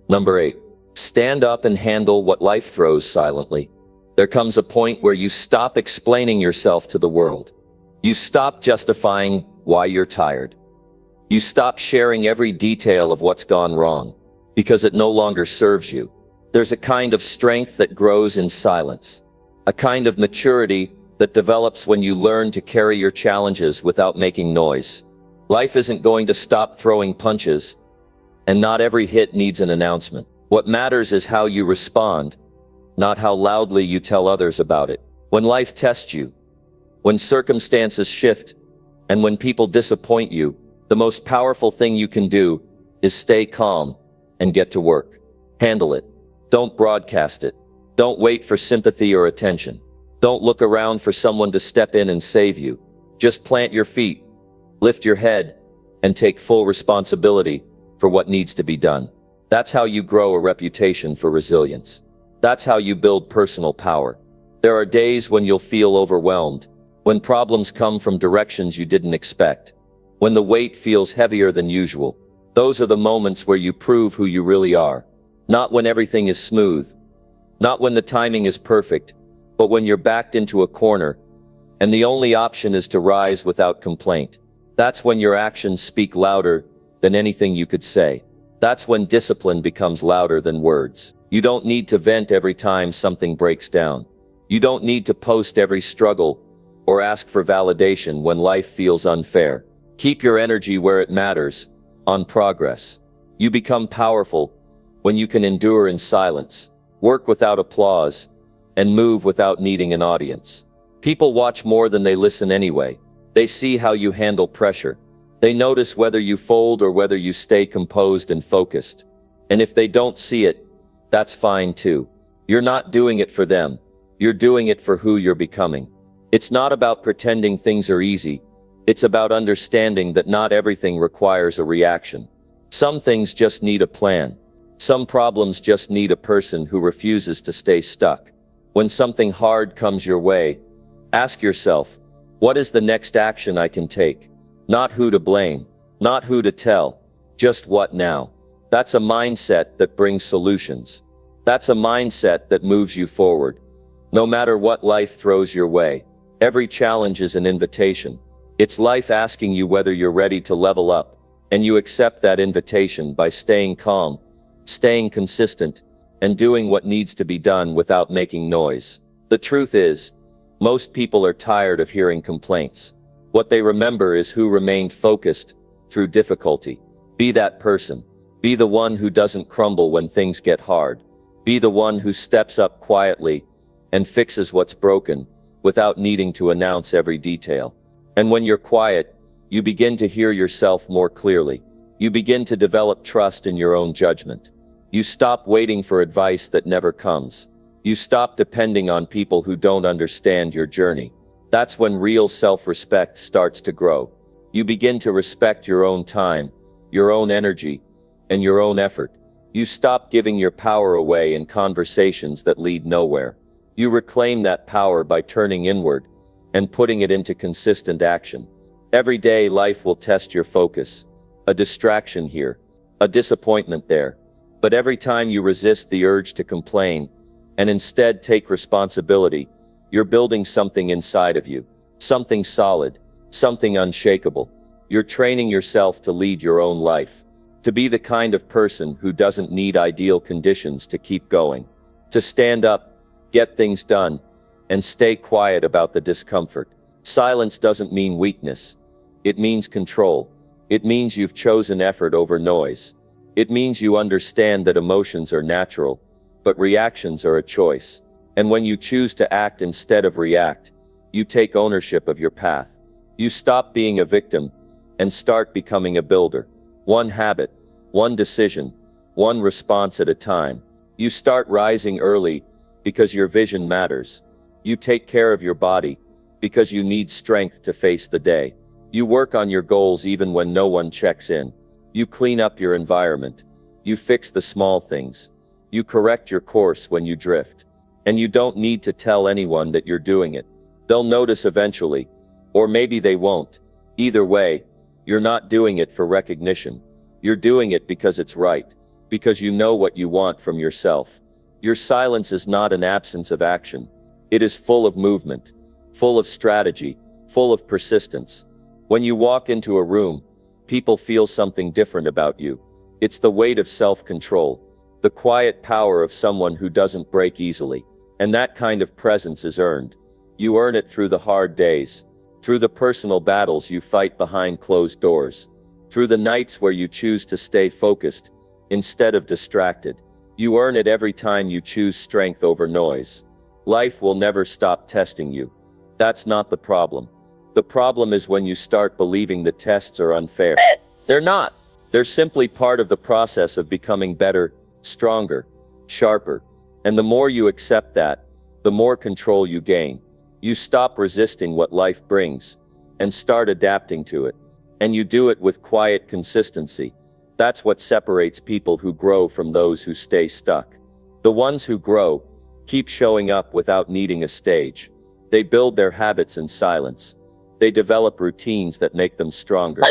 Number 8. Stand up and handle what life throws silently. There comes a point where you stop explaining yourself to the world. You stop justifying why you're tired. You stop sharing every detail of what's gone wrong, because it no longer serves you. There's a kind of strength that grows in silence. A kind of maturity that develops when you learn to carry your challenges without making noise. Life isn't going to stop throwing punches, and not every hit needs an announcement. What matters is how you respond. not how loudly you tell others about it. When life tests you, when circumstances shift, and when people disappoint you, the most powerful thing you can do is stay calm and get to work. Handle it. Don't broadcast it. Don't wait for sympathy or attention. Don't look around for someone to step in and save you. Just plant your feet, lift your head, and take full responsibility for what needs to be done. That's how you grow a reputation for resilience. That's how you build personal power. There are days when you'll feel overwhelmed, when problems come from directions you didn't expect, when the weight feels heavier than usual. Those are the moments where you prove who you really are. Not when everything is smooth, not when the timing is perfect, but when you're backed into a corner, and the only option is to rise without complaint. That's when your actions speak louder than anything you could say. That's when discipline becomes louder than words. You don't need to vent every time something breaks down. You don't need to post every struggle or ask for validation when life feels unfair. Keep your energy where it matters, on progress. You become powerful when you can endure in silence, work without applause, and move without needing an audience. People watch more than they listen anyway. They see how you handle pressure. They notice whether you fold or whether you stay composed and focused. And if they don't see it, that's fine too. You're not doing it for them. You're doing it for who you're becoming. It's not about pretending things are easy. It's about understanding that not everything requires a reaction. Some things just need a plan. Some problems just need a person who refuses to stay stuck. When something hard comes your way, ask yourself, what is the next action I can take? Not who to blame, not who to tell, just what now. That's a mindset that brings solutions. That's a mindset that moves you forward. No matter what life throws your way, every challenge is an invitation. It's life asking you whether you're ready to level up, and you accept that invitation by staying calm, staying consistent, and doing what needs to be done without making noise. The truth is, most people are tired of hearing complaints. What they remember is who remained focused through difficulty. Be that person. Be the one who doesn't crumble when things get hard. Be the one who steps up quietly and fixes what's broken without needing to announce every detail. And when you're quiet, you begin to hear yourself more clearly. You begin to develop trust in your own judgment. You stop waiting for advice that never comes. You stop depending on people who don't understand your journey. That's when real self-respect starts to grow. You begin to respect your own time, your own energy, and your own effort. You stop giving your power away in conversations that lead nowhere. You reclaim that power by turning inward and putting it into consistent action. Every day life will test your focus. A distraction here, a disappointment there. But every time you resist the urge to complain and instead take responsibility, you're building something inside of you. Something solid, something unshakable. You're training yourself to lead your own life. To be the kind of person who doesn't need ideal conditions to keep going. To stand up, get things done, and stay quiet about the discomfort. Silence doesn't mean weakness. It means control. It means you've chosen effort over noise. It means you understand that emotions are natural, but reactions are a choice. And when you choose to act instead of react, you take ownership of your path. You stop being a victim and start becoming a builder. One habit, one decision, one response at a time. You start rising early because your vision matters. You take care of your body because you need strength to face the day. You work on your goals even when no one checks in. You clean up your environment. You fix the small things. You correct your course when you drift. And you don't need to tell anyone that you're doing it. They'll notice eventually, or maybe they won't. Either way, you're not doing it for recognition. You're doing it because it's right, because you know what you want from yourself. Your silence is not an absence of action. It is full of movement, full of strategy, full of persistence. When you walk into a room, people feel something different about you. It's the weight of self-control, the quiet power of someone who doesn't break easily. And that kind of presence is earned. You earn it through the hard days, through the personal battles you fight behind closed doors, through the nights where you choose to stay focused instead of distracted, You earn it every time you choose strength over noise. Life will never stop testing you. That's not the problem. The problem is when you start believing the tests are unfair. They're not. They're simply part of the process of becoming better, stronger, sharper. And the more you accept that, the more control you gain. You stop resisting what life brings and start adapting to it. And you do it with quiet consistency. That's what separates people who grow from those who stay stuck. The ones who grow keep showing up without needing a stage. They build their habits in silence. They develop routines that make them stronger.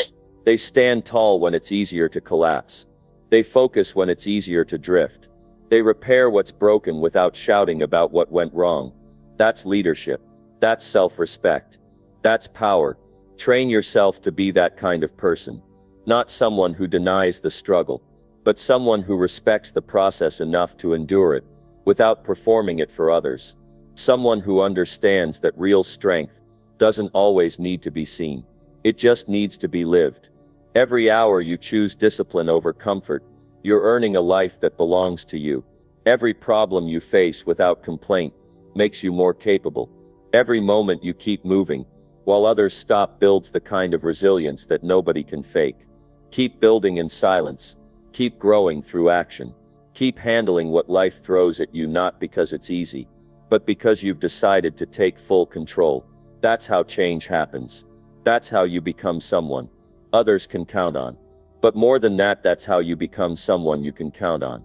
They stand tall when it's easier to collapse. They focus when it's easier to drift. They repair what's broken without shouting about what went wrong. That's leadership. That's self-respect. That's power. Train yourself to be that kind of person. Not someone who denies the struggle, but someone who respects the process enough to endure it, without performing it for others. Someone who understands that real strength doesn't always need to be seen. It just needs to be lived. Every hour you choose discipline over comfort, you're earning a life that belongs to you. Every problem you face without complaint makes you more capable. Every moment you keep moving, while others stop, builds the kind of resilience that nobody can fake. Keep building in silence. Keep growing through action. Keep handling what life throws at you, not because it's easy, but because you've decided to take full control. That's how change happens. That's how you become someone others can count on. But more than that, that's how you become someone you can count on.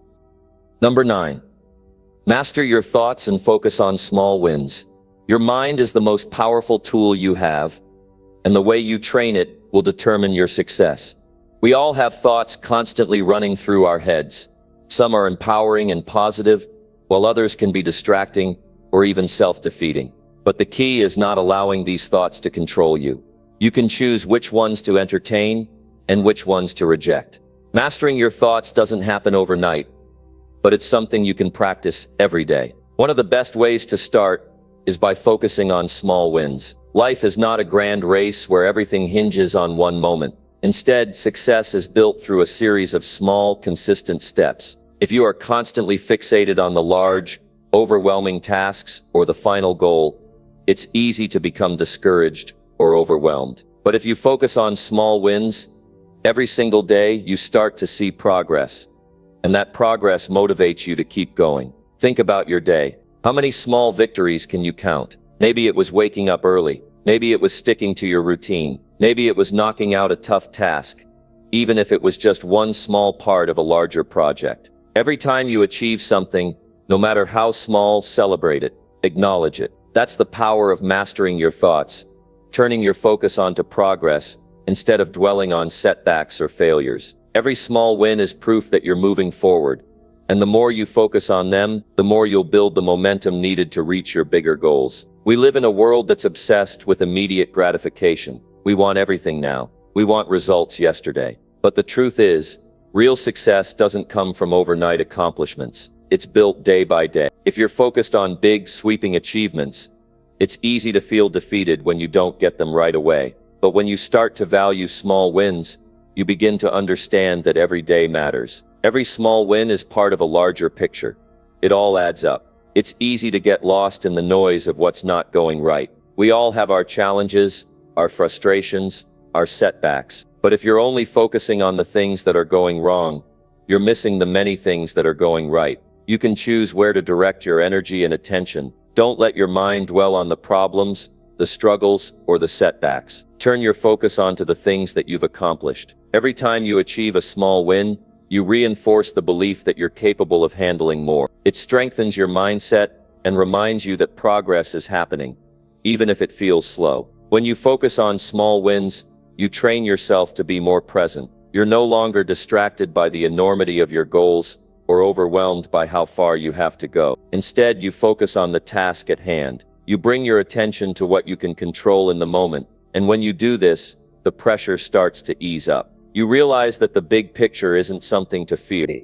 Number 9. Master your thoughts and focus on small wins. Your mind is the most powerful tool you have, and the way you train it will determine your success. We all have thoughts constantly running through our heads. Some are empowering and positive, while others can be distracting or even self-defeating. But the key is not allowing these thoughts to control you. You can choose which ones to entertain and which ones to reject. Mastering your thoughts doesn't happen overnight, but it's something you can practice every day. One of the best ways to start is by focusing on small wins. Life is not a grand race where everything hinges on one moment. Instead, success is built through a series of small, consistent steps. If you are constantly fixated on the large, overwhelming tasks or the final goal, it's easy to become discouraged or overwhelmed. But if you focus on small wins, every single day you start to see progress. And that progress motivates you to keep going. Think about your day. How many small victories can you count? Maybe it was waking up early. Maybe it was sticking to your routine. Maybe it was knocking out a tough task, even if it was just one small part of a larger project. Every time you achieve something, no matter how small, celebrate it, acknowledge it. That's the power of mastering your thoughts, turning your focus onto progress instead of dwelling on setbacks or failures. Every small win is proof that you're moving forward, and the more you focus on them, the more you'll build the momentum needed to reach your bigger goals. We live in a world that's obsessed with immediate gratification. We want everything now. We want results yesterday. But the truth is, real success doesn't come from overnight accomplishments. It's built day by day. If you're focused on big, sweeping achievements, it's easy to feel defeated when you don't get them right away. But when you start to value small wins, you begin to understand that every day matters. Every small win is part of a larger picture. It all adds up. It's easy to get lost in the noise of what's not going right. We all have our challenges, our frustrations, our setbacks. But if you're only focusing on the things that are going wrong, you're missing the many things that are going right. You can choose where to direct your energy and attention. Don't let your mind dwell on the problems, the struggles, or the setbacks. Turn your focus onto the things that you've accomplished. Every time you achieve a small win, you reinforce the belief that you're capable of handling more. It strengthens your mindset and reminds you that progress is happening, even if it feels slow. When you focus on small wins, you train yourself to be more present. You're no longer distracted by the enormity of your goals or overwhelmed by how far you have to go. Instead, you focus on the task at hand. You bring your attention to what you can control in the moment, and when you do this, the pressure starts to ease up. You realize that the big picture isn't something to fear.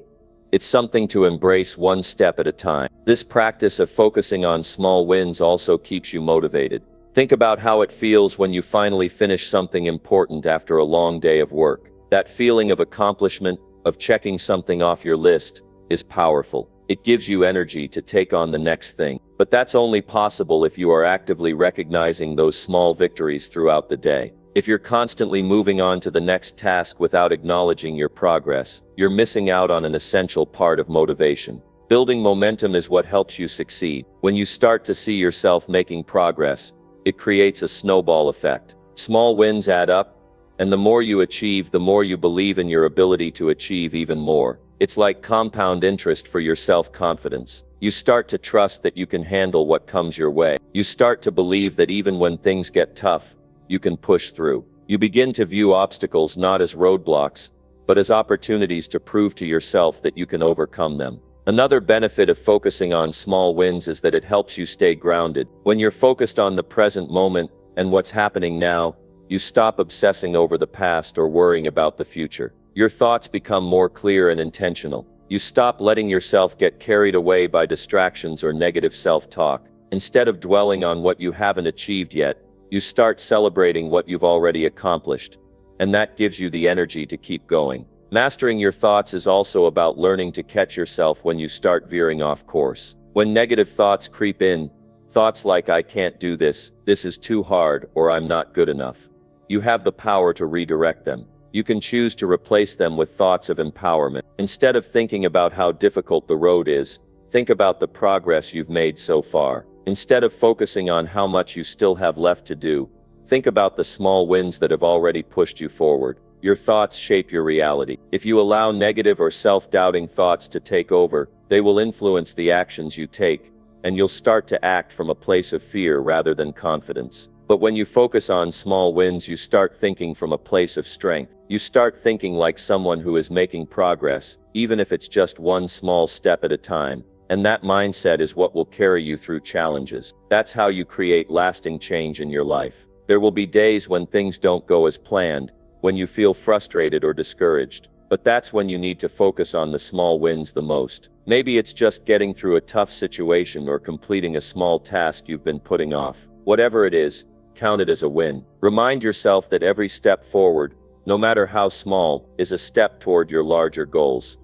It's something to embrace one step at a time. This practice of focusing on small wins also keeps you motivated. Think about how it feels when you finally finish something important after a long day of work. That feeling of accomplishment, of checking something off your list, is powerful. It gives you energy to take on the next thing. But that's only possible if you are actively recognizing those small victories throughout the day. If you're constantly moving on to the next task without acknowledging your progress, you're missing out on an essential part of motivation. Building momentum is what helps you succeed. When you start to see yourself making progress, it creates a snowball effect. Small wins add up, and the more you achieve, the more you believe in your ability to achieve even more. It's like compound interest for your self-confidence. You start to trust that you can handle what comes your way. You start to believe that even when things get tough, you can push through. You begin to view obstacles not as roadblocks, but as opportunities to prove to yourself that you can overcome them. Another benefit of focusing on small wins is that it helps you stay grounded. When you're focused on the present moment and what's happening now, you stop obsessing over the past or worrying about the future. Your thoughts become more clear and intentional. You stop letting yourself get carried away by distractions or negative self-talk. Instead of dwelling on what you haven't achieved yet, you start celebrating what you've already accomplished. And that gives you the energy to keep going. Mastering your thoughts is also about learning to catch yourself when you start veering off course. When negative thoughts creep in, thoughts like "I can't do this," "this is too hard," or "I'm not good enough," you have the power to redirect them. You can choose to replace them with thoughts of empowerment. Instead of thinking about how difficult the road is, think about the progress you've made so far. Instead of focusing on how much you still have left to do, think about the small wins that have already pushed you forward. Your thoughts shape your reality. If you allow negative or self-doubting thoughts to take over, they will influence the actions you take, and you'll start to act from a place of fear rather than confidence. But when you focus on small wins, you start thinking from a place of strength. You start thinking like someone who is making progress, even if it's just one small step at a time. And that mindset is what will carry you through challenges. That's how you create lasting change in your life. There will be days when things don't go as planned, when you feel frustrated or discouraged. But that's when you need to focus on the small wins the most. Maybe it's just getting through a tough situation or completing a small task you've been putting off. Whatever it is, count it as a win. Remind yourself that every step forward, no matter how small, is a step toward your larger goals.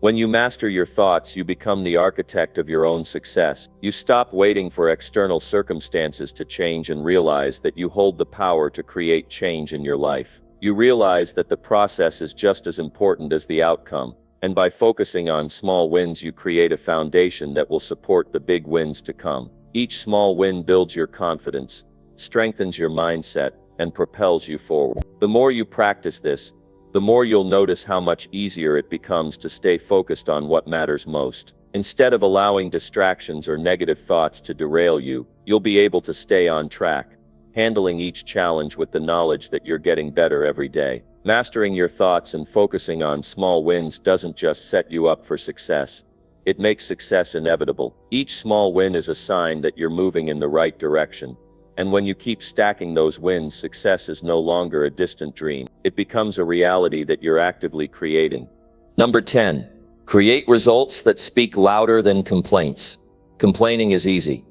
When you master your thoughts, you become the architect of your own success. You stop waiting for external circumstances to change and realize that you hold the power to create change in your life. You realize that the process is just as important as the outcome, and by focusing on small wins, you create a foundation that will support the big wins to come. Each small win builds your confidence, strengthens your mindset, and propels you forward. The more you practice this, the more you'll notice how much easier it becomes to stay focused on what matters most. Instead of allowing distractions or negative thoughts to derail you, you'll be able to stay on track, handling each challenge with the knowledge that you're getting better every day. Mastering your thoughts and focusing on small wins doesn't just set you up for success. It makes success inevitable. Each small win is a sign that you're moving in the right direction. And when you keep stacking those wins, success is no longer a distant dream. It becomes a reality that you're actively creating. Number 10. Create results that speak louder than complaints. Complaining is easy.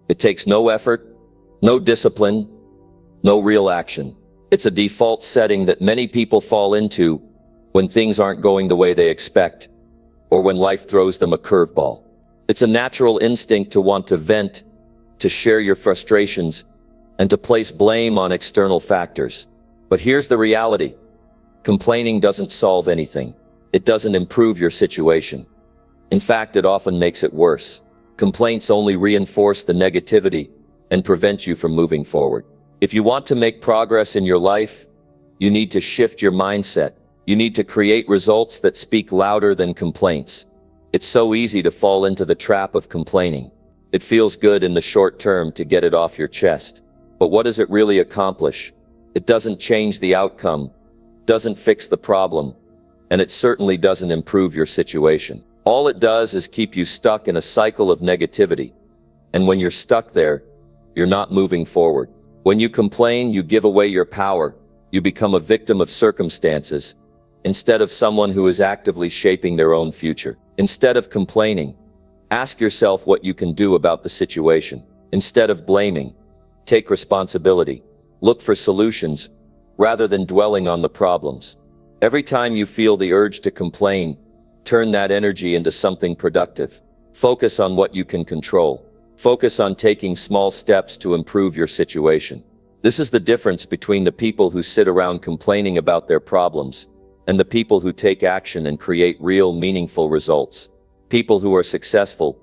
It takes no effort, no discipline, no real action. It's a default setting that many people fall into when things aren't going the way they expect, or when life throws them a curveball. It's a natural instinct to want to vent, to share your frustrations, and to place blame on external factors. But here's the reality. Complaining doesn't solve anything. It doesn't improve your situation. In fact, it often makes it worse. Complaints only reinforce the negativity and prevent you from moving forward. If you want to make progress in your life, you need to shift your mindset. You need to create results that speak louder than complaints. It's so easy to fall into the trap of complaining. It feels good in the short term to get it off your chest. But what does it really accomplish? It doesn't change the outcome, doesn't fix the problem, and it certainly doesn't improve your situation. All it does is keep you stuck in a cycle of negativity. And when you're stuck there, you're not moving forward. When you complain, you give away your power. You become a victim of circumstances, instead of someone who is actively shaping their own future. Instead of complaining, ask yourself what you can do about the situation. Instead of blaming, take responsibility. Look for solutions, rather than dwelling on the problems. Every time you feel the urge to complain, Turn that energy into something productive. Focus on what you can control. Focus on taking small steps to improve your situation. This is the difference between the people who sit around complaining about their problems and the people who take action and create real, meaningful results. People who are successful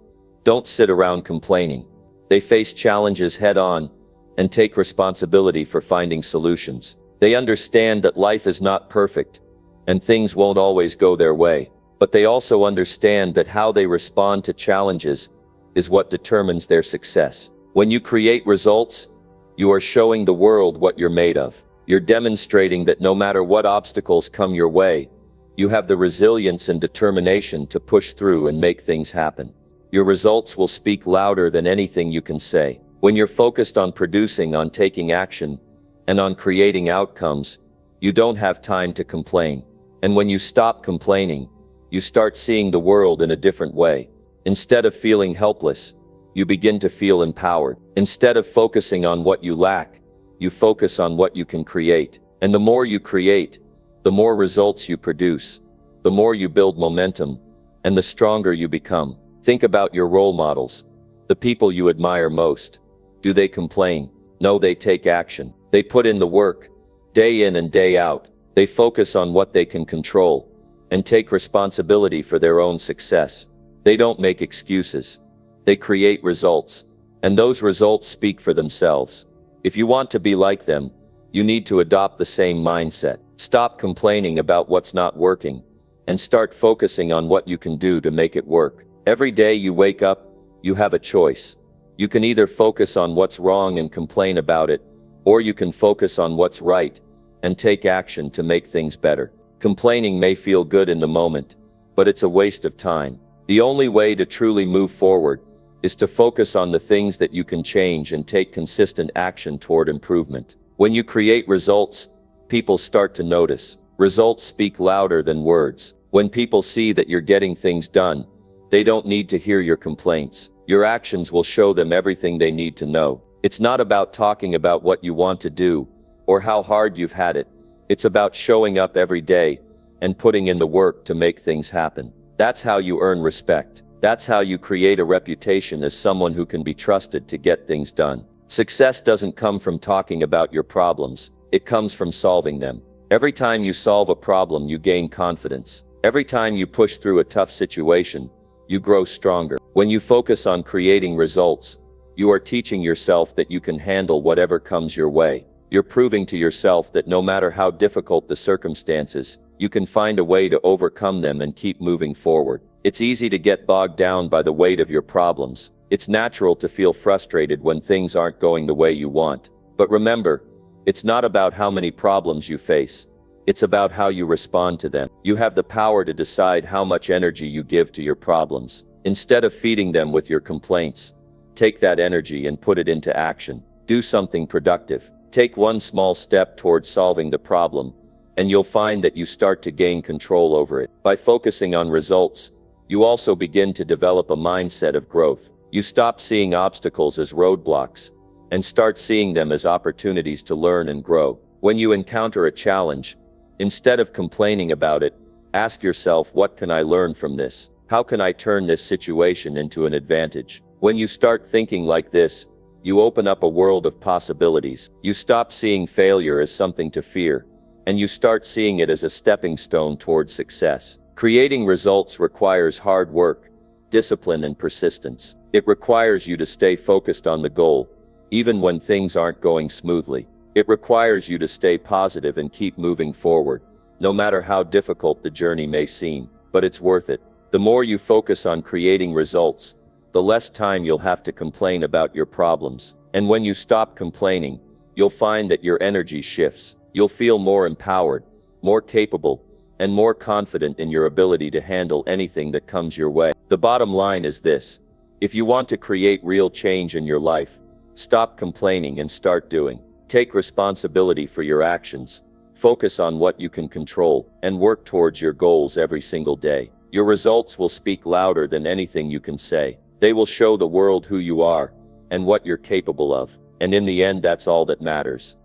don't sit around complaining. They face challenges head-on and take responsibility for finding solutions. They understand that life is not perfect and things won't always go their way, but they also understand that how they respond to challenges is what determines their success. When you create results, you are showing the world what you're made of. You're demonstrating that no matter what obstacles come your way, you have the resilience and determination to push through and make things happen. Your results will speak louder than anything you can say. When you're focused on producing, on taking action, and on creating outcomes, you don't have time to complain. And when you stop complaining, you start seeing the world in a different way. Instead of feeling helpless, you begin to feel empowered. Instead of focusing on what you lack, you focus on what you can create. And the more you create, the more results you produce, the more you build momentum, and the stronger you become. Think about your role models, the people you admire most. Do they complain? No, they take action. They put in the work, day in and day out. They focus on what they can control and take responsibility for their own success. They don't make excuses. They create results, and those results speak for themselves. If you want to be like them, you need to adopt the same mindset. Stop complaining about what's not working, and start focusing on what you can do to make it work. Every day you wake up, you have a choice. You can either focus on what's wrong and complain about it, or you can focus on what's right and take action to make things better. Complaining may feel good in the moment, but it's a waste of time. The only way to truly move forward is to focus on the things that you can change and take consistent action toward improvement. When you create results, people start to notice. Results speak louder than words. When people see that you're getting things done, they don't need to hear your complaints. Your actions will show them everything they need to know. It's not about talking about what you want to do or how hard you've had it. It's about showing up every day and putting in the work to make things happen. That's how you earn respect. That's how you create a reputation as someone who can be trusted to get things done. Success doesn't come from talking about your problems. It comes from solving them. Every time you solve a problem, you gain confidence. Every time you push through a tough situation, you grow stronger. When you focus on creating results, you are teaching yourself that you can handle whatever comes your way. You're proving to yourself that no matter how difficult the circumstances, you can find a way to overcome them and keep moving forward. It's easy to get bogged down by the weight of your problems. It's natural to feel frustrated when things aren't going the way you want. But remember, it's not about how many problems you face. It's about how you respond to them. You have the power to decide how much energy you give to your problems. Instead of feeding them with your complaints, take that energy and put it into action. Do something productive. Take one small step towards solving the problem, and you'll find that you start to gain control over it. By focusing on results, you also begin to develop a mindset of growth. You stop seeing obstacles as roadblocks and start seeing them as opportunities to learn and grow. When you encounter a challenge, instead of complaining about it, ask yourself, what can I learn from this? How can I turn this situation into an advantage? When you start thinking like this, you open up a world of possibilities. You stop seeing failure as something to fear, and you start seeing it as a stepping stone towards success. Creating results requires hard work, discipline, and persistence. It requires you to stay focused on the goal, even when things aren't going smoothly. It requires you to stay positive and keep moving forward, no matter how difficult the journey may seem. But it's worth it. The more you focus on creating results, the less time you'll have to complain about your problems. And when you stop complaining, you'll find that your energy shifts. You'll feel more empowered, more capable, and more confident in your ability to handle anything that comes your way. The bottom line is this: if you want to create real change in your life, stop complaining and start doing. Take responsibility for your actions, focus on what you can control, and work towards your goals every single day. Your results will speak louder than anything you can say. They will show the world who you are and what you're capable of. And in the end, that's all that matters.